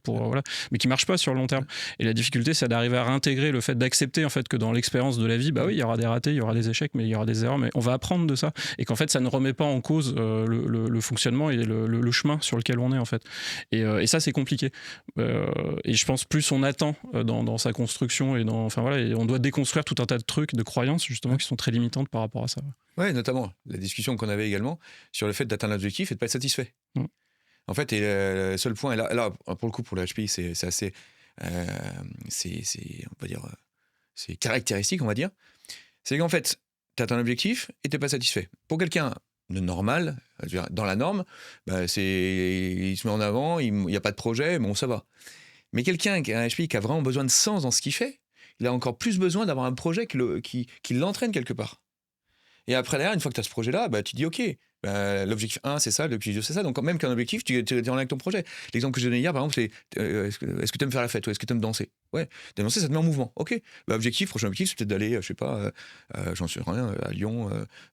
mais qui marche pas sur le long terme. Et la difficulté, c'est d'arriver à réintégrer le fait d'accepter en fait que dans l'expérience de la vie, il y aura des ratés, il y aura des échecs, mais il y aura des erreurs, mais on va apprendre de ça, et qu'en fait ça ne remet pas en cause le fonctionnement et le chemin sur lequel on est en fait. Et ça, c'est compliqué. Et je pense plus on attend dans sa construction et et on doit déconstruire tout un tas de trucs, de croyances justement qui sont très limitantes par rapport à ça. Ouais, notamment la discussion qu'on avait également sur le fait d'atteindre l'objectif et de pas être satisfait. En fait, et le seul point, et là, pour le coup, pour le HPI, c'est assez, on va dire, c'est caractéristique, on va dire. C'est qu'en fait, tu atteins un objectif et t'es pas satisfait. Pour quelqu'un de normal, dans la norme, il se met en avant, il n'y a pas de projet, bon, ça va. Mais quelqu'un qui a un HPI qui a vraiment besoin de sens dans ce qu'il fait, il a encore plus besoin d'avoir un projet qui l'entraîne quelque part. Et après, derrière, une fois que tu as ce projet-là, tu dis OK, l'objectif 1, c'est ça, l'objectif 2, c'est ça. Donc, même qu'un objectif, tu es en lien avec ton projet. L'exemple que j'ai donné hier, par exemple, c'est est-ce que tu aimes faire la fête, ou est-ce que tu aimes danser? Ouais, danser, ça te met en mouvement. OK. Prochain objectif, c'est peut-être d'aller, je sais pas, j'en sais rien, à Lyon,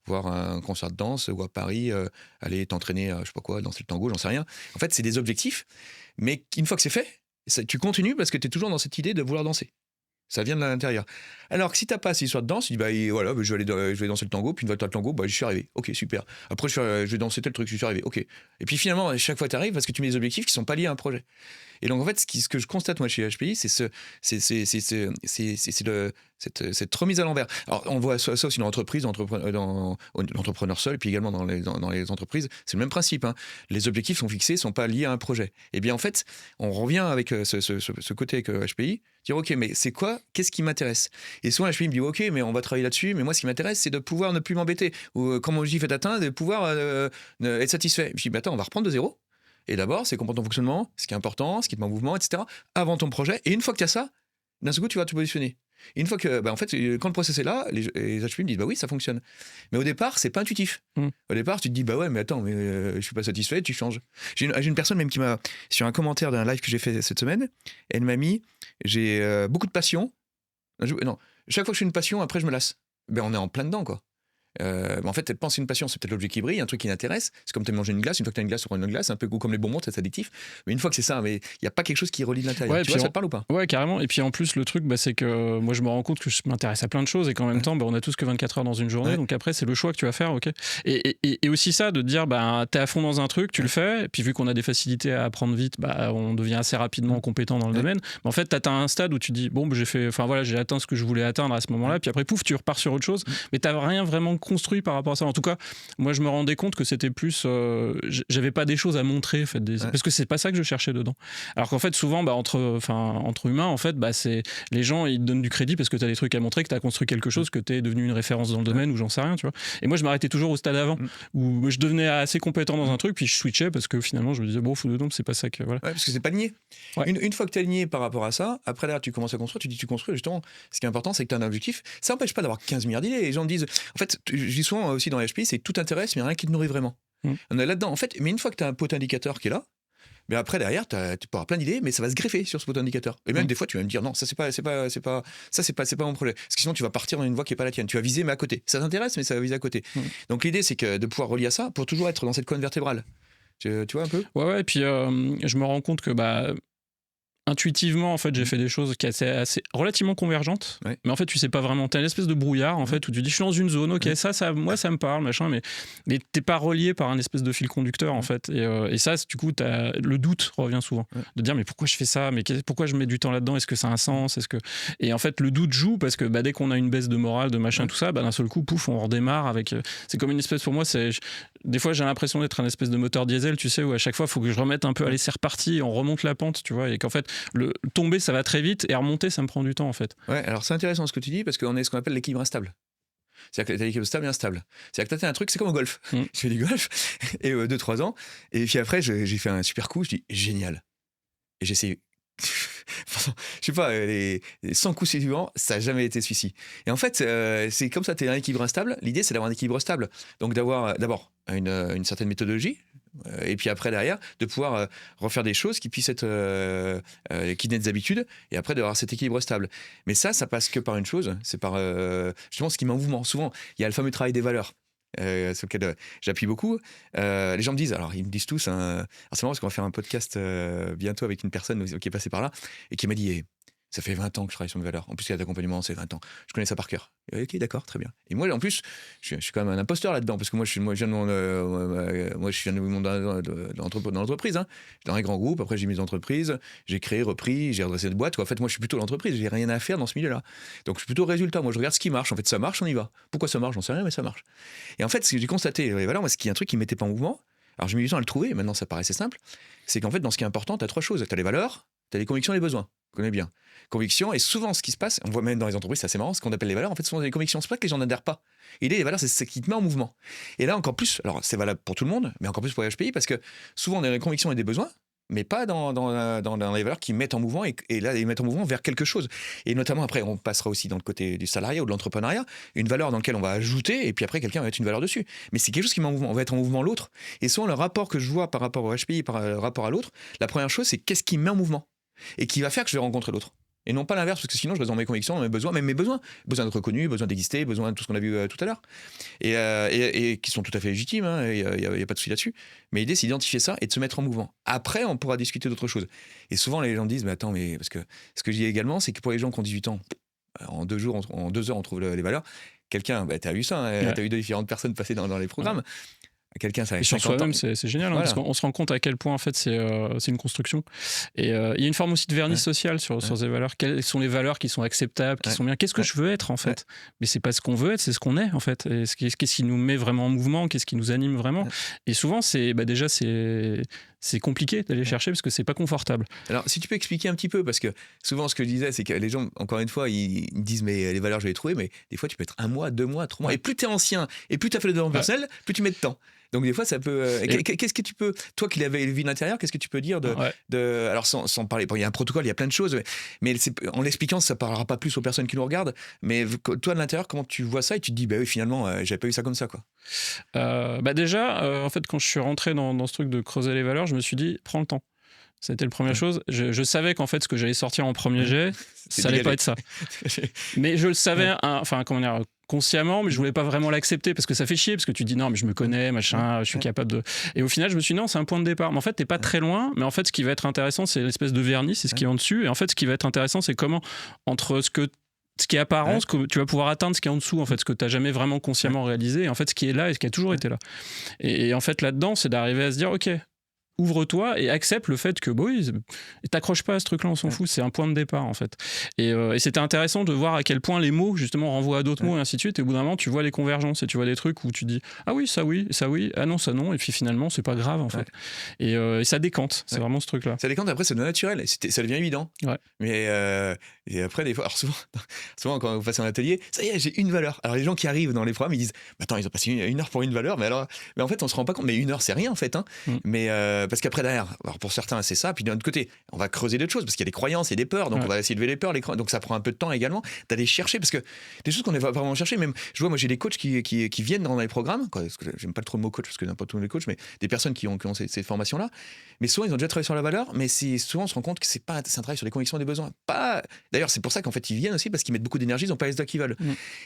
voir un concert de danse, ou à Paris, aller t'entraîner, je sais pas quoi, danser le tango, j'en sais rien. En fait, c'est des objectifs, mais une fois que c'est fait, tu continues parce que tu es toujours dans cette idée de vouloir danser. Ça vient de l'intérieur. Alors que si t'as pas cette histoire de danse, tu dis, voilà, je vais danser le tango, puis une fois que t'as le tango, j'y suis arrivé. Ok, super. Après, je vais danser tel truc, j'y suis arrivé. Ok. Et puis finalement, à chaque fois, t'arrives parce que tu mets des objectifs qui sont pas liés à un projet. Et donc, en fait, ce que je constate, moi, chez HPI, c'est cette remise à l'envers. Alors, on voit ça aussi dans l'entreprise, dans l'entrepreneur seul, et puis également dans les entreprises. C'est le même principe. Hein. Les objectifs sont fixés, sont pas liés à un projet. Et bien, en fait, on revient avec ce côté avec HPI, dire, OK, mais c'est quoi? Qu'est-ce qui m'intéresse? Et souvent, HPI me dit, OK, mais on va travailler là-dessus, mais moi, ce qui m'intéresse, c'est de pouvoir ne plus m'embêter. Ou, comme on dit, fait atteint, de pouvoir être satisfait. Je dis, attends, on va reprendre de zéro. Et d'abord, c'est comprendre ton fonctionnement, ce qui est important, ce qui te met en mouvement, etc. avant ton projet. Et une fois que tu as ça, d'un seul coup, tu vas te positionner. Et une fois que, en fait, quand le process est là, les HPI me disent, oui, ça fonctionne. Mais au départ, c'est pas intuitif. Au départ, tu te dis, ouais, mais attends, mais je suis pas satisfait, tu changes. J'ai une personne même qui m'a, sur un commentaire d'un live que j'ai fait cette semaine, elle m'a mis, j'ai beaucoup de passion. Non, chaque fois que je fais une passion, après je me lasse. On est en plein dedans, quoi. En fait, elle pense une passion, c'est peut-être l'objet qui brille, un truc qui l'intéresse. C'est comme tu as mangé une glace, une fois que tu as une glace sur une autre glace, un peu comme les bonbons, c'est addictif. Mais une fois que c'est ça, mais il n'y a pas quelque chose qui relie de l'intérieur. Ouais, tu vois, ça te parle ou pas? Ouais, carrément. Et puis en plus, le truc, c'est que moi, je me rends compte que je m'intéresse à plein de choses et qu'en même temps, on a tous que 24 heures dans une journée. Donc après, c'est le choix que tu vas faire, ok. Et aussi ça, de dire, t'es à fond dans un truc, tu le fais. Et puis vu qu'on a des facilités à apprendre vite, on devient assez rapidement compétent dans le domaine. Mais en fait, tu atteins un stade où tu dis, j'ai atteint ce que je voulais atteindre à ce moment-là. Puis après, pouf, tu repars sur autre chose. Mais tu n'as rien vraiment construit par rapport à ça. En tout cas, moi, je me rendais compte que c'était plus. J'avais pas des choses à montrer, en fait, parce que c'est pas ça que je cherchais dedans. Alors qu'en fait, souvent, entre humains, en fait, c'est les gens, ils te donnent du crédit parce que tu as des trucs à montrer, que tu as construit quelque chose, que tu es devenu une référence dans le domaine ou j'en sais rien, tu vois. Et moi, je m'arrêtais toujours au stade avant, où je devenais assez compétent dans un truc, puis je switchais parce que finalement, je me disais, fou dedans, c'est pas ça que. Voilà. Ouais, parce que c'est pas nié. Ouais. Une fois que tu es aligné par rapport à ça, après là, tu commences à construire, tu construis, justement. Ce qui est important, c'est que tu as un objectif. Ça n'empêche pas d'avoir 15 milliards d'idées. Les gens disent. En fait, je dis souvent aussi dans les HPI, c'est tout intéresse, mais il n'y a rien qui te nourrit vraiment. On est là-dedans. En fait, mais une fois que tu as un pot indicateur qui est là, mais après derrière tu peux avoir plein d'idées, mais ça va se greffer sur ce pot indicateur. Et même des fois tu vas me dire non, ça c'est pas mon projet. Parce que sinon tu vas partir dans une voie qui est pas la tienne. Tu vas viser mais à côté. Ça t'intéresse mais ça va viser à côté. Donc l'idée c'est que de pouvoir relier à ça pour toujours être dans cette colonne vertébrale. Tu vois un peu? Ouais. Et puis je me rends compte que intuitivement, en fait, j'ai fait des choses qui étaient assez relativement convergentes, mais en fait, tu sais pas vraiment. T'as une espèce de brouillard, en fait, où tu dis, je suis dans une zone, ok, moi, ça me parle, machin, mais t'es pas relié par un espèce de fil conducteur, en fait. Et ça, du coup, le doute revient souvent. De dire, mais pourquoi je fais ça? Mais pourquoi je mets du temps là-dedans? Est-ce que ça a un sens? Et en fait, le doute joue parce que dès qu'on a une baisse de morale, de machin, tout ça, d'un seul coup, pouf, on redémarre avec. C'est comme une espèce, pour moi, des fois, j'ai l'impression d'être un espèce de moteur diesel, tu sais, où à chaque fois, il faut que je remette un peu, allez, c'est reparti, on remonte la pente, tu vois, et qu'en fait, le tomber ça va très vite et remonter ça me prend du temps en fait. Ouais, alors c'est intéressant ce que tu dis parce qu'on est ce qu'on appelle l'équilibre instable. C'est-à-dire que t'as l'équilibre stable et instable. C'est-à-dire que t'as un truc, c'est comme au golf. Je fais du golf et 2-3 ans et puis après j'ai fait un super coup, je dis génial. Et j'ai essayé je sais pas, les 100 coups suivants, ça n'a jamais été celui-ci. Et en fait, c'est comme ça, tu es un équilibre instable. L'idée, c'est d'avoir un équilibre stable. Donc d'avoir d'abord une certaine méthodologie, et puis après, derrière, de pouvoir refaire des choses qui puissent être qui naissent des habitudes, et après d'avoir cet équilibre stable. Mais ça passe que par une chose, c'est par justement ce qui met en mouvement. Souvent, il y a le fameux travail des valeurs. Sur lequel j'appuie beaucoup. Les gens me disent, alors ils me disent tous, alors c'est marrant parce qu'on va faire un podcast bientôt avec une personne qui est passée par là et qui m'a dit, ça fait 20 ans que je travaille sur mes valeurs. En plus, il y a d'accompagnement, c'est 20 ans. Je connais ça par cœur. Ok, d'accord, très bien. Et moi, en plus, je suis quand même un imposteur là-dedans parce que moi, je viens du monde de l'entreprise. Hein. J'étais dans un grand groupe, après j'ai mis des entreprises, j'ai créé, repris, j'ai redressé des boîtes. En fait, moi, je suis plutôt l'entreprise, j'ai rien à faire dans ce milieu-là. Donc, je suis plutôt résultat. Moi, je regarde ce qui marche. En fait, ça marche, on y va. Pourquoi ça marche, j'en sais rien, mais ça marche. Et en fait, ce que j'ai constaté, les valeurs, moi, ce qui est un truc qui ne mettait pas en mouvement, alors j'ai mis du temps à le trouver, et maintenant ça paraissait simple, c'est qu'en fait, dans ce qui est important, tu as 3 choses. Tu as les valeurs, tu as les convictions et les besoins. On connaît bien. Conviction, et souvent ce qui se passe, on voit même dans les entreprises, c'est assez marrant, ce qu'on appelle les valeurs, en fait, ce sont des convictions. C'est pas que les gens n'adhèrent pas. Et les valeurs, c'est ce qui te met en mouvement. Et là, encore plus, alors c'est valable pour tout le monde, mais encore plus pour les HPI, parce que souvent on a des convictions et des besoins, mais pas dans les valeurs qui mettent en mouvement, et là, ils mettent en mouvement vers quelque chose. Et notamment, après, on passera aussi dans le côté du salariat ou de l'entrepreneuriat, une valeur dans laquelle on va ajouter, et puis après, quelqu'un va mettre une valeur dessus. Mais c'est quelque chose qui met en mouvement. On va être en mouvement l'autre. Et souvent, le rapport que je vois par rapport au HPI, par rapport à l'autre, la première chose, c'est qu'est-ce qui me met en mouvement et qui va faire que je vais rencontrer l'autre. Et non pas l'inverse, parce que sinon je reste dans mes convictions, dans mes besoins, même mes besoins. Besoin d'être reconnu, besoin d'exister, besoin de tout ce qu'on a vu tout à l'heure. Et qui sont tout à fait légitimes, il n'y a pas de souci là-dessus. Mais l'idée, c'est d'identifier ça et de se mettre en mouvement. Après, on pourra discuter d'autres choses. Et souvent, les gens disent, mais attends, parce que ce que je dis également, c'est que pour les gens qui ont 18 ans, en 2 jours, en 2 heures, on trouve les valeurs. Quelqu'un, tu as vu ça, tu as eu différentes personnes passer dans les programmes. Ouais. Quelqu'un, ça et sur soi-même, c'est génial, voilà. Parce qu'on se rend compte à quel point en fait c'est une construction. Et il y a une forme aussi de vernis social sur ces valeurs. Quelles sont les valeurs qui sont acceptables, qui sont bien? Qu'est-ce que je veux être en fait? Mais c'est pas ce qu'on veut être, c'est ce qu'on est en fait. Et qu'est-ce qui nous met vraiment en mouvement? Qu'est-ce qui nous anime vraiment? Et souvent, déjà c'est compliqué d'aller chercher parce que c'est pas confortable. Alors, si tu peux expliquer un petit peu, parce que souvent ce que je disais, c'est que les gens, encore une fois, ils disent mais les valeurs, je vais les trouver, mais des fois tu peux être 1 mois, 2 mois, 3 mois. Et plus tu es ancien et plus tu as fait le développement personnel, plus tu mets de temps. Donc des fois ça peut. Qu'est-ce que tu peux, toi qui l'avais vu de l'intérieur, qu'est-ce que tu peux dire de alors sans parler, il y a un protocole, il y a plein de choses, mais en l'expliquant, ça parlera pas plus aux personnes qui nous regardent. Mais toi de l'intérieur, comment tu vois ça et tu te dis bah oui finalement j'avais pas eu ça comme ça quoi. Déjà, en fait, quand je suis rentré dans ce truc de creuser les valeurs, je me suis dit prends le temps. C'était la première chose. Je savais qu'en fait, ce que j'allais sortir en premier jet, ça allait pas être ça. Mais je le savais, consciemment, mais je voulais pas vraiment l'accepter parce que ça fait chier, parce que tu dis non, mais je me connais, machin, je suis capable de. Et au final, je me suis dit non, c'est un point de départ. Mais en fait, t'es pas très loin. Mais en fait, ce qui va être intéressant, c'est l'espèce de vernis, c'est ce qui est en dessus. Et en fait, ce qui va être intéressant, c'est comment, entre ce qui est apparent, ce que tu vas pouvoir atteindre, ce qui est en dessous, en fait, ce que tu n'as jamais vraiment consciemment réalisé, et en fait, ce qui est là et ce qui a toujours été là. Et en fait, là-dedans, c'est d'arriver à se dire, ok, ouvre-toi et accepte le fait que t'accroches pas à ce truc-là, on s'en fout, c'est un point de départ en fait. Et c'était intéressant de voir à quel point les mots justement renvoient à d'autres mots et ainsi de suite. Et au bout d'un moment, tu vois les convergences et tu vois des trucs où tu dis ah oui, ça oui, ah non, ça non. Et puis finalement, c'est pas grave en fait. Et ça décante, c'est vraiment ce truc-là. Ça décante, après c'est naturel, ça devient évident. Ouais. Mais et après des fois, alors souvent quand vous passez en atelier, ça y est, j'ai une valeur. Alors les gens qui arrivent dans les programmes, ils disent attends, ils ont passé une heure pour une valeur, mais en fait on se rend pas compte. Mais 1 heure c'est rien en fait, hein. Mais parce qu'après derrière, alors pour certains c'est ça, puis d'un autre côté on va creuser d'autres choses parce qu'il y a des croyances et des peurs, donc on va essayer de lever les peurs, donc ça prend un peu de temps également d'aller chercher, parce que des choses qu'on n'est pas vraiment chercher. Même je vois, moi j'ai des coachs qui viennent dans les programmes, quoi, parce que j'aime pas trop le mot coach parce que n'importe tous les coachs, mais des personnes qui ont ces formations là, mais souvent ils ont déjà travaillé sur la valeur, mais souvent on se rend compte que c'est un travail sur les convictions et des besoins. D'ailleurs c'est pour ça qu'en fait ils viennent aussi, parce qu'ils mettent beaucoup d'énergie, ils n'ont pas les résultats qu'ils veulent.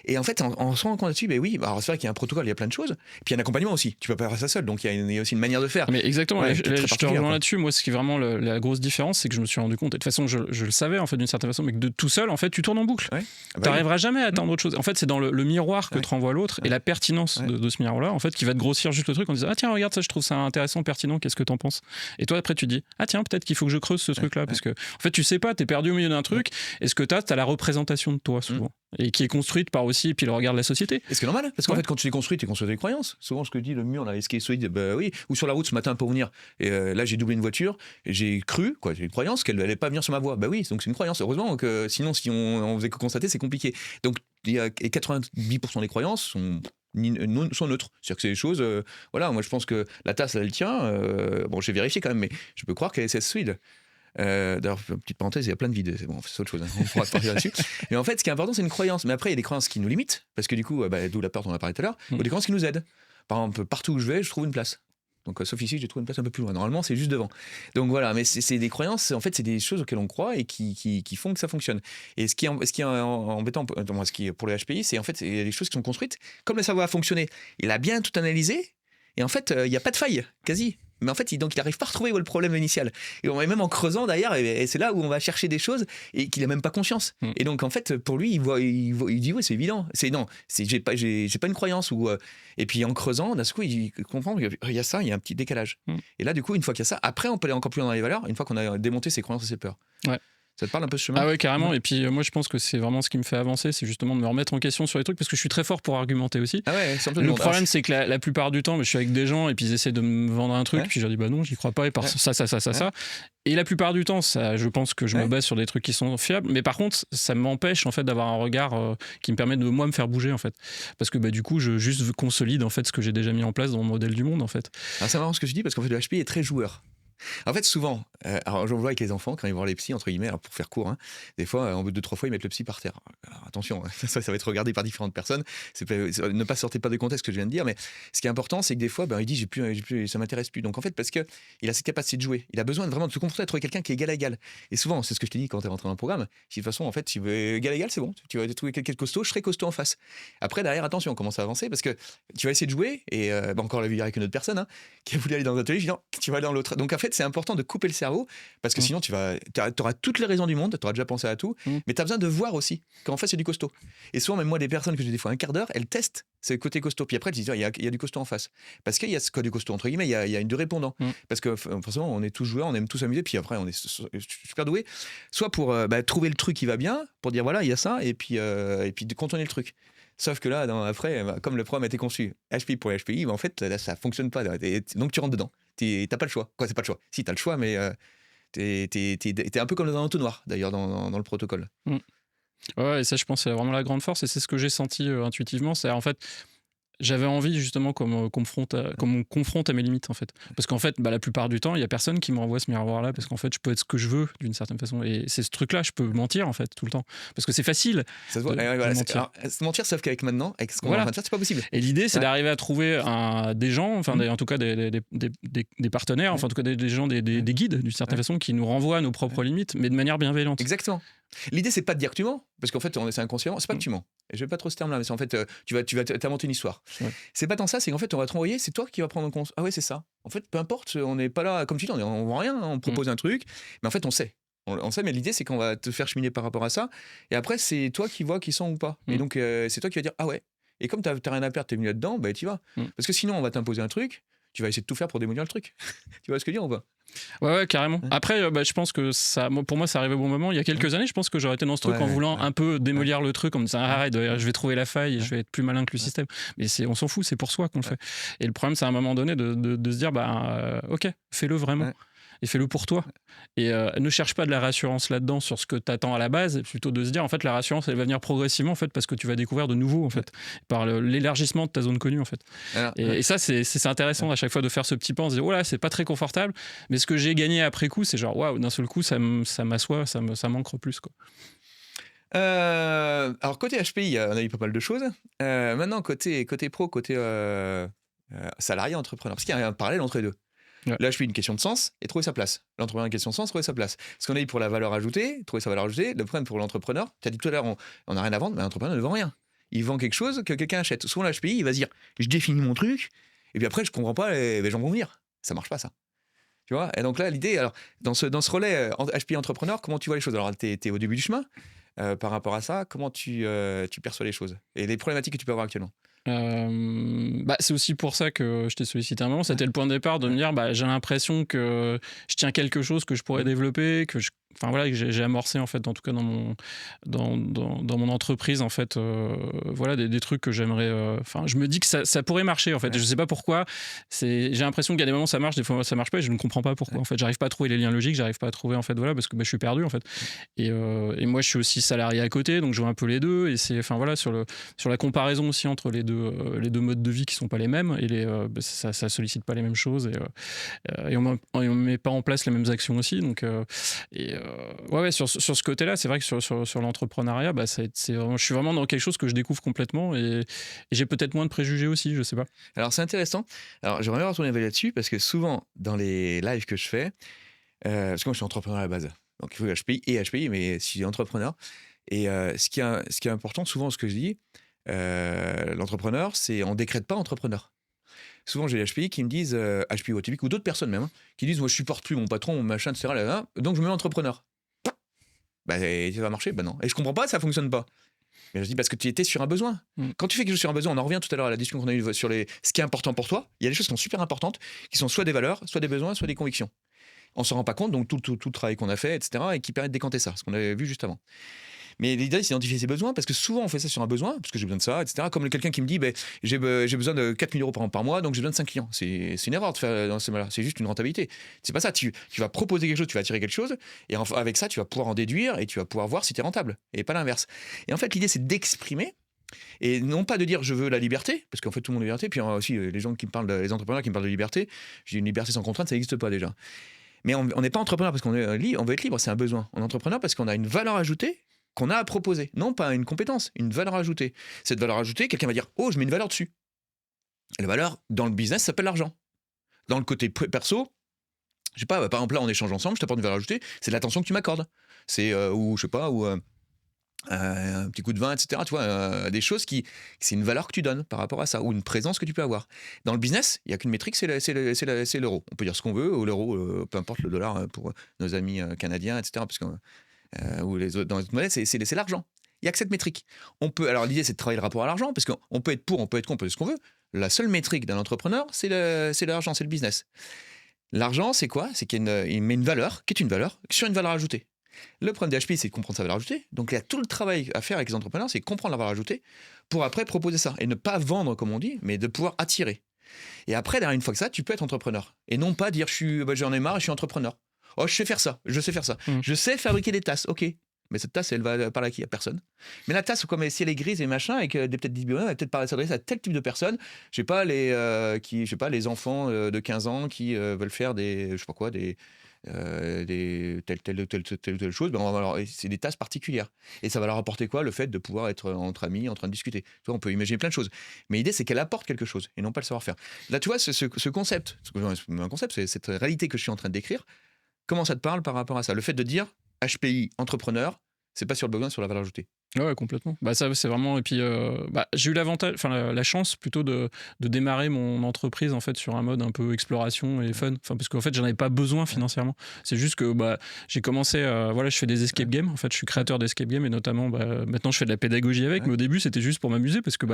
Et en fait on se rend compte là-dessus, oui, alors c'est vrai qu'il y a un protocole, il y a plein de choses, puis il y a un accompagnement aussi, tu peux pas faire ça seul, donc il y a aussi une manière de faire. Mais exactement, je te rejoins là-dessus. Moi, ce qui est vraiment la grosse différence, c'est que je me suis rendu compte, et de toute façon je le savais en fait d'une certaine façon, mais que de tout seul en fait tu tournes en boucle. T'arriveras jamais à atteindre autre chose. En fait c'est dans le miroir que te renvoie l'autre, et la pertinence de ce miroir là en fait qui va te grossir juste le truc en disant ah tiens regarde ça, je trouve ça intéressant, pertinent, qu'est-ce que t'en penses? Et toi après tu dis ah tiens peut-être qu'il faut que je creuse ce truc là, parce que en fait tu sais pas, t'es perdu au milieu d'un truc, et ce que t'as la représentation de toi souvent, et qui est construite par aussi puis le regard de la société. Et c'est normal, parce qu'en fait quand tu t'es construit des croyances. Souvent ce que dit le mur là, est-ce qu'il est solide, oui, ou sur la route ce matin pour venir, et là j'ai doublé une voiture et j'ai cru, j'ai une croyance qu'elle allait pas venir sur ma voie. Oui, donc c'est une croyance, heureusement, que sinon si on faisait que constater, c'est compliqué. Donc il y a 90% des croyances sont neutres. C'est-à-dire que c'est des choses, moi je pense que la tasse elle tient, j'ai vérifié quand même, mais je peux croire qu'elle est solide. D'ailleurs, petite parenthèse, il y a plein de vides, c'est autre chose, on pourra partir là-dessus. Mais en fait, ce qui est important, c'est une croyance. Mais après, il y a des croyances qui nous limitent, parce que du coup, d'où la peur dont on a parlé tout à l'heure, ou des croyances qui nous aident. Par exemple, partout où je vais, je trouve une place. Donc, sauf ici, j'ai trouvé une place un peu plus loin. Normalement, c'est juste devant. Donc voilà, mais c'est des croyances, en fait, c'est des choses auxquelles on croit et qui font que ça fonctionne. Et ce qui est embêtant pour le HPI, c'est en fait, il y a des choses qui sont construites. Comme le cerveau a fonctionné, il a bien tout analysé, et en fait, il n'y a pas de faille, quasi. Mais en fait, il n'arrive pas à retrouver où est le problème initial. Et même en creusant d'ailleurs, et c'est là où on va chercher des choses et qu'il n'a même pas conscience. Et donc, en fait, pour lui, il dit, oui, c'est évident. J'ai pas une croyance. Et puis, en creusant, d'un coup, il comprend qu'il y a ça, il y a un petit décalage. Et là, du coup, une fois qu'il y a ça, après, on peut aller encore plus loin dans les valeurs, une fois qu'on a démonté ses croyances et ses peurs. Ouais. Ça te parle un peu ce chemin? Ah ouais, carrément. Et puis moi, je pense que c'est vraiment ce qui me fait avancer, c'est justement de me remettre en question sur les trucs, parce que je suis très fort pour argumenter aussi. Ah ouais, le problème, c'est que la plupart du temps, je suis avec des gens et puis ils essaient de me vendre un truc, puis je leur dis bah non, j'y crois pas, et par ça. Et la plupart du temps, ça, je pense que je me base sur des trucs qui sont fiables. Mais par contre, ça m'empêche en fait d'avoir un regard qui me permet de moi me faire bouger en fait, parce que du coup, je juste consolide en fait ce que j'ai déjà mis en place dans mon modèle du monde en fait. Ah, c'est marrant ce que tu dis, parce qu'en fait, le HPI est très joueur. En fait, souvent, alors j'en vois avec les enfants quand ils vont voir les psys, entre guillemets, alors pour faire court, des fois, en bout de 2-3 fois, ils mettent le psy par terre. Alors, attention, ça va être regardé par différentes personnes. Ne pas sortir pas de contexte ce que je viens de dire, mais ce qui est important, c'est que des fois, il dit j'ai plus, ça m'intéresse plus. Donc en fait, parce que il a cette capacité de jouer, il a besoin vraiment de se confronter à trouver quelqu'un qui est égal à égal. Et souvent, c'est ce que je te dis quand tu es rentré dans le programme. Si de toute façon, en fait, si tu veux égal à égal, c'est bon. Tu vas trouver quelqu'un de costaud, je serai costaud en face. Après, derrière, attention, on commence à avancer parce que tu vas essayer de jouer et encore la vie avec une autre personne qui a voulu aller dans un atelier, je dis non, tu vas aller dans l'autre. Donc en fait, fait, c'est important de couper le cerveau parce que sinon, tu auras toutes les raisons du monde, tu auras déjà pensé à tout, mais tu as besoin de voir aussi qu'en fait, c'est du costaud. Et souvent, même moi, des personnes que j'ai des fois un quart d'heure, elles testent ce côté costaud. Puis après, elles disent, il y a du costaud en face. Parce qu'il y a ce quoi du costaud, entre guillemets, il y a une de répondant. Parce que forcément, on est tous joueurs, on aime tous s'amuser, puis après, on est super doué. Soit pour trouver le truc qui va bien, pour dire voilà, il y a ça, et puis de contourner le truc. Sauf que là, après, comme le programme a été conçu HPI pour les HPI, en fait, là, ça fonctionne pas. Donc tu rentres dedans. T'as pas le choix. Quoi, c'est pas le choix. Si, t'as le choix, mais t'es un peu comme dans un entonnoir, d'ailleurs, dans le protocole. Ouais, et ça, je pense, c'est vraiment la grande force, et c'est ce que j'ai senti intuitivement. C'est en fait, j'avais envie justement qu'on me confronte à mes limites, en fait. Parce qu'en fait, la plupart du temps, il y a personne qui me renvoie ce miroir-là, parce qu'en fait, je peux être ce que je veux d'une certaine façon. Et c'est ce truc-là, je peux mentir, en fait, tout le temps. Parce que c'est facile. Ça se voit. Mentir, sauf qu'avec maintenant, avec ce qu'on est en train de faire, c'est pas possible. Et l'idée, c'est d'arriver à trouver des gens, enfin, en tout cas des partenaires, enfin, en tout cas des gens, des guides, d'une certaine façon, qui nous renvoient à nos propres limites, mais de manière bienveillante. Exactement. L'idée, c'est pas de dire que tu mens, parce qu'en fait, c'est inconsciemment. C'est pas que tu mens. Et je vais pas trop ce terme-là, mais c'est en fait, tu vas t'inventer une histoire. Ouais. C'est pas tant ça, c'est qu'en fait, on va te renvoyer, c'est toi qui vas prendre en compte. Ah ouais, c'est ça. En fait, peu importe, on n'est pas là, comme tu dis, on voit rien, on propose un truc, mais en fait, on sait. On sait, mais l'idée, c'est qu'on va te faire cheminer par rapport à ça. Et après, c'est toi qui vois qui sent ou pas. Et donc, c'est toi qui vas dire, ah ouais. Et comme t'as rien à perdre, t'es venu là-dedans, bah, t'y vas. Parce que sinon, on va t'imposer un truc, tu vas essayer de tout faire pour démolir le truc. Tu vois ce que je veux dire ou pas? Ouais, carrément. Après, je pense que pour moi, ça arrivait au bon moment. Il y a quelques années, je pense que j'aurais été dans ce truc en voulant un peu démolir le truc, en me disant arrête, je vais trouver la faille et je vais être plus malin que le système. Mais on s'en fout, c'est pour soi qu'on le fait. Et le problème, c'est à un moment donné de se dire, ok, fais-le vraiment. Et fais-le pour toi. Et ne cherche pas de la rassurance là-dedans sur ce que tu attends à la base, plutôt de se dire en fait la rassurance elle va venir progressivement en fait parce que tu vas découvrir de nouveau en fait par l'élargissement de ta zone connue en fait. Alors, et ça c'est intéressant à chaque fois de faire ce petit pas, on se dit oh là c'est pas très confortable, mais ce que j'ai gagné après coup c'est genre waouh d'un seul coup ça m'assoit, ça m'ancre plus quoi. Alors côté HPI on a eu pas mal de choses. Maintenant côté pro, côté salarié entrepreneur, parce qu'il y a un parallèle entre les deux. Ouais. Là, je fais une question de sens et trouver sa place. L'entrepreneur, une question de sens, trouver sa place. Ce qu'on a dit pour la valeur ajoutée, trouver sa valeur ajoutée, le problème pour l'entrepreneur, tu as dit tout à l'heure, on n'a rien à vendre, mais l'entrepreneur ne vend rien. Il vend quelque chose que quelqu'un achète. Souvent, l'HPI, il va se dire, je définis mon truc, et puis après, je comprends pas, les gens vont venir. Ça marche pas, ça. Tu vois? Et donc là, l'idée, alors, dans ce relais HPI entrepreneur, comment tu vois les choses? Alors, tu es au début du chemin. Par rapport à ça, comment tu perçois les choses? Et les problématiques que tu peux avoir actuellement? C'est aussi pour ça que je t'ai sollicité un moment. C'était le point de départ de me dire j'ai l'impression que je tiens quelque chose que je pourrais développer, que j'ai amorcé en fait, en tout cas dans mon entreprise en fait, des trucs que j'aimerais. Je me dis que ça pourrait marcher en fait. Je sais pas pourquoi. J'ai l'impression qu'il y a des moments ça marche, des fois ça marche pas et je ne comprends pas pourquoi. En fait, j'arrive pas à trouver les liens logiques, j'arrive pas à trouver en fait parce que je suis perdu en fait. Et moi je suis aussi salarié à côté, donc je vois un peu les deux et c'est sur la comparaison aussi entre les deux modes de vie qui sont pas les mêmes et ça sollicite pas les mêmes choses et on met pas en place les mêmes actions aussi donc sur ce côté-là c'est vrai que sur l'entrepreneuriat je suis vraiment dans quelque chose que je découvre complètement et j'ai peut-être moins de préjugés aussi, je sais pas. Alors c'est intéressant, alors j'aimerais bien retourner là-dessus parce que souvent dans les lives que je fais, parce que moi je suis entrepreneur à la base, donc il faut HPI, mais je suis entrepreneur et ce qui est important souvent ce que je dis, l'entrepreneur, on décrète pas entrepreneur. Souvent, j'ai les HPI qui me disent, HPI ou atypique, ou d'autres personnes même, qui disent, moi, je supporte plus mon patron, mon machin, etc. Donc, je me mets entrepreneur. Ça va marcher? Non. Et je comprends pas, ça fonctionne pas. Mais je dis, parce que tu étais sur un besoin. Quand tu fais quelque chose sur un besoin, on en revient tout à l'heure à la discussion qu'on a eue sur ce qui est important pour toi. Il y a des choses qui sont super importantes, qui sont soit des valeurs, soit des besoins, soit des convictions. On s'en rend pas compte, donc tout le travail qu'on a fait, etc., et qui permet de décanter ça, ce qu'on avait vu juste avant. Mais l'idée, c'est d'identifier ses besoins, parce que souvent, on fait ça sur un besoin, parce que j'ai besoin de ça, etc. Comme quelqu'un qui me dit, j'ai besoin de 4 000 euros par mois, donc j'ai besoin de 5 clients. C'est une erreur de faire dans ce cas-là. C'est juste une rentabilité. C'est pas ça. Tu vas proposer quelque chose, tu vas attirer quelque chose, et avec ça, tu vas pouvoir en déduire, et tu vas pouvoir voir si tu es rentable, et pas l'inverse. Et en fait, l'idée, c'est d'exprimer, et non pas de dire je veux la liberté, parce qu'en fait, tout le monde a la liberté, puis aussi, les entrepreneurs qui me parlent de liberté, je dis une liberté sans contrainte, ça n'existe pas déjà. Mais on n'est pas entrepreneur parce qu'on veut être libre, c'est un besoin. On est entrepreneur parce qu'on a une valeur ajoutée qu'on a à proposer. Non pas une compétence, une valeur ajoutée. Cette valeur ajoutée, quelqu'un va dire « Oh, je mets une valeur dessus ». La valeur, dans le business, ça s'appelle l'argent. Dans le côté perso, je sais pas, par exemple là, on échange ensemble, je t'apporte une valeur ajoutée, c'est l'attention que tu m'accordes. C'est, ou je sais pas, ou un petit coup de vin, etc. Tu vois, des choses c'est une valeur que tu donnes par rapport à ça, ou une présence que tu peux avoir. Dans le business, il n'y a qu'une métrique, c'est l'euro. On peut dire ce qu'on veut, ou l'euro, peu importe le dollar pour nos amis canadiens, etc. Parce que, ou les autres, dans les autres monnaies, c'est l'argent. Il n'y a que cette métrique. Alors l'idée, c'est de travailler le rapport à l'argent, parce qu'on peut être pour, on peut être contre, on peut être ce qu'on veut. La seule métrique d'un entrepreneur, c'est l'argent, c'est le business. L'argent, c'est quoi? C'est qu'il met une valeur, qui est une valeur, sur une valeur ajoutée. Le problème d'HPI, c'est de comprendre sa valeur ajoutée. Donc, il y a tout le travail à faire avec les entrepreneurs, c'est comprendre la valeur ajoutée pour après proposer ça. Et ne pas vendre, comme on dit, mais de pouvoir attirer. Et après, derrière, une fois que ça, tu peux être entrepreneur. Et non pas dire, j'en ai marre, je suis entrepreneur. Oh, je sais faire ça, je sais faire ça. Je sais fabriquer des tasses, ok. Mais cette tasse, elle va parler à qui? À personne. Mais la tasse, comme si elle est grise et machin, et que peut-être 10 billions, elle va peut-être s'adresser à tel type de personnes. Je sais pas, les enfants de 15 ans qui veulent faire des telle chose, c'est des tasses particulières. Et ça va leur apporter quoi? Le fait de pouvoir être entre amis, en train de discuter. Tu vois, on peut imaginer plein de choses. Mais l'idée, c'est qu'elle apporte quelque chose et non pas le savoir-faire. Là, tu vois, ce concept, c'est cette réalité que je suis en train de décrire. Comment ça te parle par rapport à ça? Le fait de dire HPI, entrepreneur, c'est pas sur le besoin, sur la valeur ajoutée. Ouais, complètement. Bah ça, c'est vraiment. Et puis, j'ai eu l'avantage, enfin la chance plutôt de démarrer mon entreprise en fait sur un mode un peu exploration et fun. Enfin, parce qu'en fait, j'en avais pas besoin financièrement. C'est juste que j'ai commencé. Voilà, je fais des escape games. En fait, je suis créateur d'escape games et notamment maintenant je fais de la pédagogie avec. Mais au début, c'était juste pour m'amuser parce que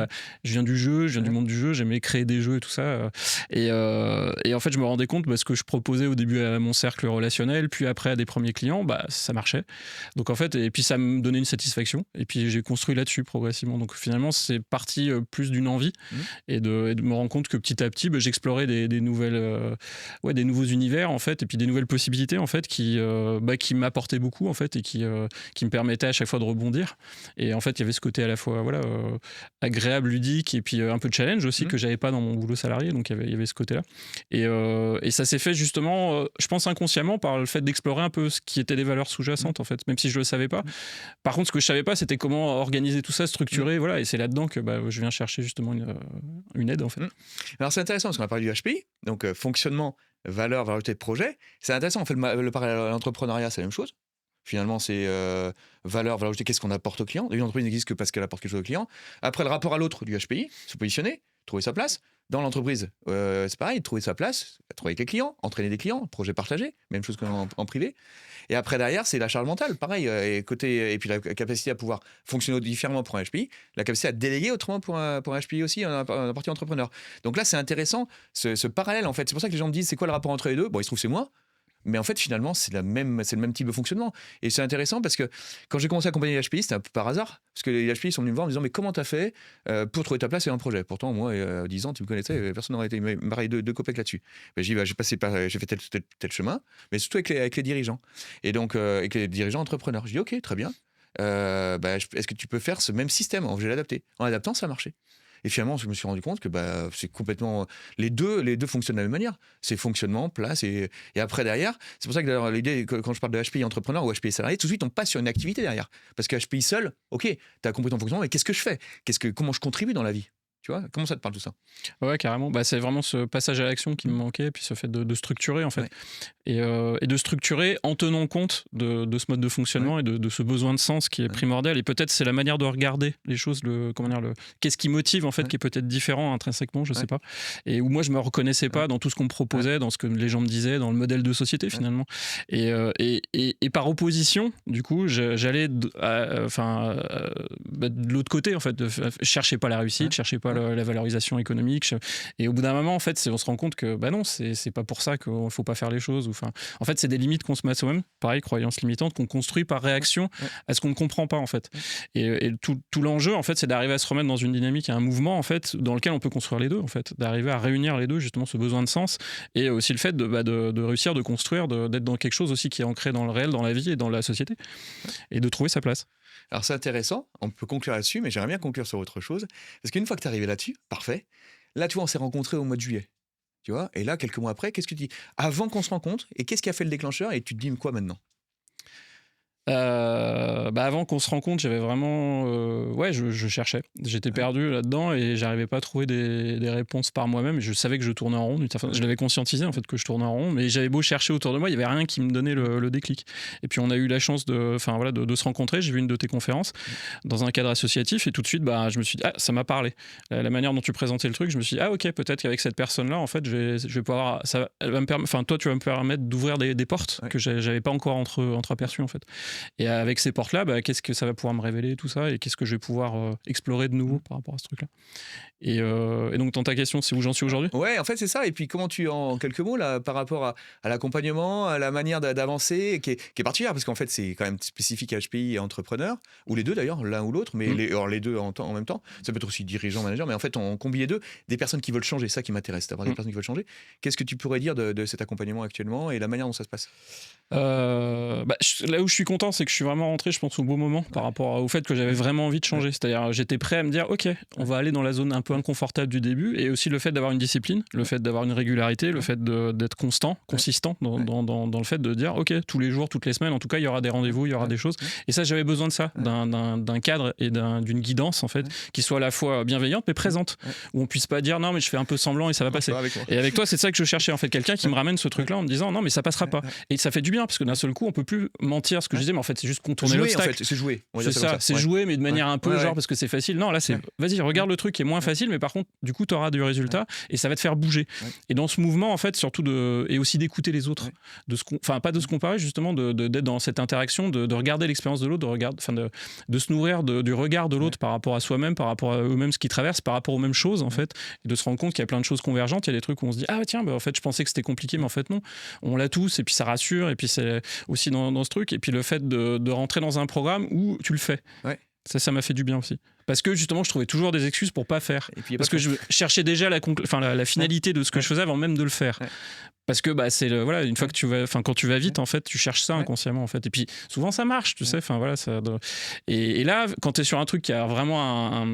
je viens du jeu, je viens du monde du jeu. J'aimais créer des jeux et tout ça. Et en fait, je me rendais compte ce que je proposais au début à mon cercle relationnel, puis après à des premiers clients, ça marchait. Donc en fait, et puis ça me donnait une satisfaction. Et puis j'ai construit là-dessus progressivement. Donc finalement, c'est parti plus d'une envie et de me rendre compte que petit à petit, j'explorais des nouvelles, des nouveaux univers en fait, et puis des nouvelles possibilités en fait qui m'apportaient beaucoup en fait et qui me permettaient à chaque fois de rebondir. Et en fait, il y avait ce côté à la fois agréable, ludique et puis un peu de challenge aussi que j'avais pas dans mon boulot salarié. Donc il y avait ce côté-là. Et ça s'est fait justement, je pense inconsciemment par le fait d'explorer un peu ce qui étaient les valeurs sous-jacentes en fait, même si je le savais pas. Par contre, ce que je savais pas, c'était comment organiser tout ça, structurer, voilà, et c'est là-dedans que je viens chercher justement une aide en fait. Alors c'est intéressant parce qu'on a parlé du HPI, donc fonctionnement, valeur ajoutée de projet. C'est intéressant, on fait le parallèle à l'entrepreneuriat, c'est la même chose. Finalement, c'est valeur ajoutée, qu'est-ce qu'on apporte au client. Une entreprise n'existe que parce qu'elle apporte quelque chose au client. Après, le rapport à l'autre du HPI, se positionner, trouver sa place. Dans l'entreprise, c'est pareil, trouver sa place, travailler avec les clients, entraîner des clients, projet partagé, même chose qu'en privé. Et après, derrière, c'est la charge mentale, pareil, et puis la capacité à pouvoir fonctionner différemment pour un HPI, la capacité à déléguer autrement pour un HPI aussi, un parti entrepreneur. Donc là, c'est intéressant, ce parallèle, en fait. C'est pour ça que les gens me disent, c'est quoi le rapport entre les deux? Bon, il se trouve, c'est moi. Mais en fait, finalement, c'est le même type de fonctionnement. Et c'est intéressant parce que quand j'ai commencé à accompagner les HPI, c'était un peu par hasard. Parce que les HPI sont venus me voir en me disant, mais comment t'as fait pour trouver ta place et un projet? Pourtant, moi, à 10 ans, tu me connaissais, personne n'aurait été marié deux copains là-dessus. J'ai fait tel chemin, mais surtout avec les dirigeants. Et donc, avec les dirigeants entrepreneurs. Je dis, ok, très bien. Est-ce que tu peux faire ce même système? Je vais l'adapter. En adaptant, ça a marché. Et finalement, je me suis rendu compte que c'est complètement. Les deux fonctionnent de la même manière. C'est fonctionnement, place, et après derrière. C'est pour ça que d'ailleurs, l'idée, quand je parle de HPI entrepreneur ou HPI salarié, tout de suite, on passe sur une activité derrière. Parce que HPI seul, ok, tu as compris ton fonctionnement, mais qu'est-ce que je fais? Comment je contribue dans la vie? Tu vois, comment ça te parle tout ça? Ouais, carrément. C'est vraiment ce passage à l'action qui me manquait, puis ce fait de structurer en fait. Et de structurer en tenant compte de ce mode de fonctionnement et de ce besoin de sens qui est primordial. Et peut-être c'est la manière de regarder les choses, qu'est-ce qui motive en fait, qui est peut-être différent intrinsèquement, je sais pas. Et où moi je me reconnaissais pas dans tout ce qu'on me proposait, dans ce que les gens me disaient, dans le modèle de société finalement. Et par opposition, du coup, j'allais de l'autre côté en fait, chercher pas la réussite, chercher pas la valorisation économique. Et au bout d'un moment, en fait, on se rend compte que non, c'est pas pour ça qu'il faut pas faire les choses. En fait, c'est des limites qu'on se met à soi-même, pareil, croyances limitantes qu'on construit par réaction à ce qu'on ne comprend pas en fait. Et tout l'enjeu, en fait, c'est d'arriver à se remettre dans une dynamique, un mouvement en fait, dans lequel on peut construire les deux, en fait, d'arriver à réunir les deux, justement, ce besoin de sens et aussi le fait de réussir, de construire, d'être dans quelque chose aussi qui est ancré dans le réel, dans la vie et dans la société, et de trouver sa place. Alors c'est intéressant, on peut conclure là-dessus, mais j'aimerais bien conclure sur autre chose. Parce qu'une fois que tu es arrivé là-dessus, parfait. Là, tu vois, on s'est rencontrés au mois de juillet. Tu vois, et là, quelques mois après, qu'est-ce que tu dis? Avant qu'on se rencontre, et qu'est-ce qui a fait le déclencheur? Et tu te dis quoi maintenant? Avant qu'on se rencontre, j'avais vraiment. Ouais, je cherchais. J'étais perdu là-dedans et j'arrivais pas à trouver des réponses par moi-même. Je savais que je tournais en rond. Je l'avais conscientisé en fait que je tournais en rond, mais j'avais beau chercher autour de moi, il y avait rien qui me donnait le déclic. Et puis on a eu la chance de se rencontrer. J'ai vu une de tes conférences dans un cadre associatif et tout de suite, je me suis dit, ah, ça m'a parlé. La manière dont tu présentais le truc, je me suis dit, ah, ok, peut-être qu'avec cette personne-là, en fait, je vais pouvoir. Elle va me toi, tu vas me permettre d'ouvrir des portes que j'avais pas encore entreaperçues en fait. Et avec ces portes-là, qu'est-ce que ça va pouvoir me révéler, tout ça, et qu'est-ce que je vais pouvoir explorer de nouveau par rapport à ce truc-là. Et donc, dans ta question, c'est où j'en suis aujourd'hui ? Ouais, en fait, c'est ça. Et puis, comment en quelques mots, là, par rapport à l'accompagnement, à la manière d'avancer, qui est particulière, parce qu'en fait, c'est quand même spécifique à HPI et entrepreneur, ou les deux d'ailleurs, l'un ou l'autre, mais les deux en même temps. Ça peut être aussi dirigeant, manager, mais en fait, on combine les deux. Des personnes qui veulent changer, ça qui m'intéresse, d'avoir des personnes qui veulent changer. Qu'est-ce que tu pourrais dire de cet accompagnement actuellement et la manière dont ça se passe ? Là où je suis content, c'est que je suis vraiment rentré, je pense, au bon moment par rapport au fait que j'avais vraiment envie de changer. C'est-à-dire, j'étais prêt à me dire, ok, on va aller dans la zone un peu inconfortable du début, et aussi le fait d'avoir une discipline, le fait d'avoir une régularité, le fait d'être consistant dans le fait de dire, ok, tous les jours, toutes les semaines, en tout cas, il y aura des rendez-vous, il y aura des choses. Et ça, j'avais besoin de ça, d'un cadre et d'une guidance, en fait, qui soit à la fois bienveillante, mais présente, où on puisse pas dire, non, mais je fais un peu semblant et ça va passer. Et avec toi, c'est ça que je cherchais, en fait, quelqu'un qui me ramène ce truc-là en me disant, non, mais ça passera pas. Et ça fait du bien, parce que d'un seul coup, on peut plus mentir, ce que je disais, mais en fait, c'est juste contourner l'obstacle. En fait, c'est jouer. C'est ça, c'est jouer, mais de manière un peu genre parce que c'est facile. Non, là, c'est vas-y, regarde le truc qui est moins facile, mais par contre, du coup, tu auras du résultat et ça va te faire bouger. Et dans ce mouvement, en fait, surtout et aussi d'écouter les autres, pas de se comparer, justement, d'être dans cette interaction, de regarder l'expérience de l'autre, de se nourrir du regard de l'autre par rapport à soi-même, par rapport à eux-mêmes, ce qu'ils traversent, par rapport aux mêmes choses, en fait, et de se rendre compte qu'il y a plein de choses convergentes. Il y a des trucs où on se dit, ah tiens, en fait, je pensais que c'était compliqué, mais en fait, non. On l'a tous, et puis ça rassure, et puis c'est aussi dans ce truc, et puis le fait de rentrer dans un programme où tu le fais. Ça m'a fait du bien aussi. Parce que justement, je trouvais toujours des excuses pour pas faire. Parce que je cherchais déjà la finalité de ce que je faisais avant même de le faire. Parce que c'est une fois que tu vas, quand tu vas vite, en fait, tu cherches ça inconsciemment, en fait. Et puis souvent ça marche, tu sais. Et là, quand tu es sur un truc qui a vraiment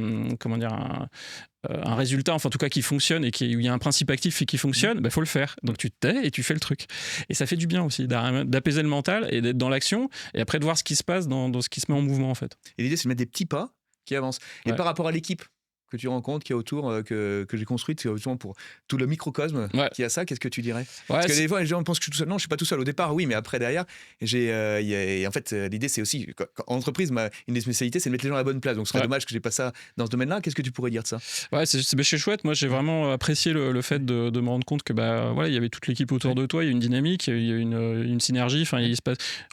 un résultat, enfin en tout cas qui fonctionne et où il y a un principe actif et qui fonctionne, faut le faire. Donc tu te tais et tu fais le truc. Et ça fait du bien aussi d'apaiser le mental et d'être dans l'action et après de voir ce qui se passe dans ce qui se met en mouvement, en fait. Et l'idée, c'est de mettre des petits pas qui avancent. Et par rapport à l'équipe que tu rencontres, qui est autour, que j'ai construite, c'est justement pour tout le microcosme qui a ça, qu'est-ce que tu dirais ? Parce que des fois, les gens pensent que je suis tout seul. Non, je suis pas tout seul au départ, oui, mais après, derrière, en fait, l'idée, c'est aussi, en entreprise, une des spécialités, c'est de mettre les gens à la bonne place. Donc, ce serait dommage que j'ai pas ça dans ce domaine-là. Qu'est-ce que tu pourrais dire de ça ? C'est chouette. Moi, j'ai vraiment apprécié le fait de me rendre compte que, il y avait toute l'équipe autour de toi, il y a une dynamique, il y a une synergie. Enfin,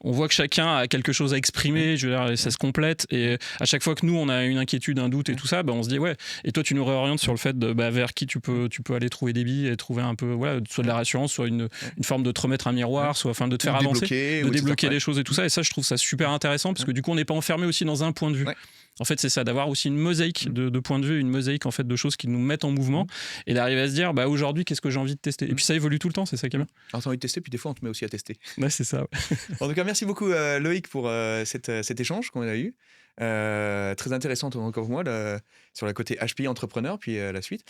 on voit que chacun a quelque chose à exprimer, je veux dire, et ça se complète. Et à chaque fois que nous, on a une inquiétude, un doute et tout ça, on se dit, et toi, tu nous réorientes sur le fait vers qui tu peux aller trouver des billes et trouver un peu, soit de la rassurance, soit une forme de te remettre un miroir, soit de te faire avancer, de débloquer les choses et tout ça. Et ça, je trouve ça super intéressant parce que du coup, on n'est pas enfermé aussi dans un point de vue. En fait, c'est ça, d'avoir aussi une mosaïque de points de vue, une mosaïque en fait de choses qui nous mettent en mouvement et d'arriver à se dire, aujourd'hui, qu'est-ce que j'ai envie de tester. Et puis ça évolue tout le temps, c'est ça qui est bien. Alors, tu as envie de tester, puis des fois, on te met aussi à tester. C'est ça. En tout cas, merci beaucoup, Loïc, pour cet échange qu'on a eu. Très intéressant encore pour moi sur le côté HPI entrepreneur, puis la suite.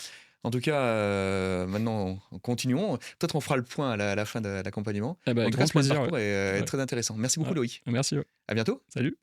En tout cas, maintenant, continuons. Peut-être on fera le point à la fin de l'accompagnement. En tout cas, grand plaisir. Parcours est très intéressant. Merci beaucoup, Loïc. Merci. À bientôt. Salut.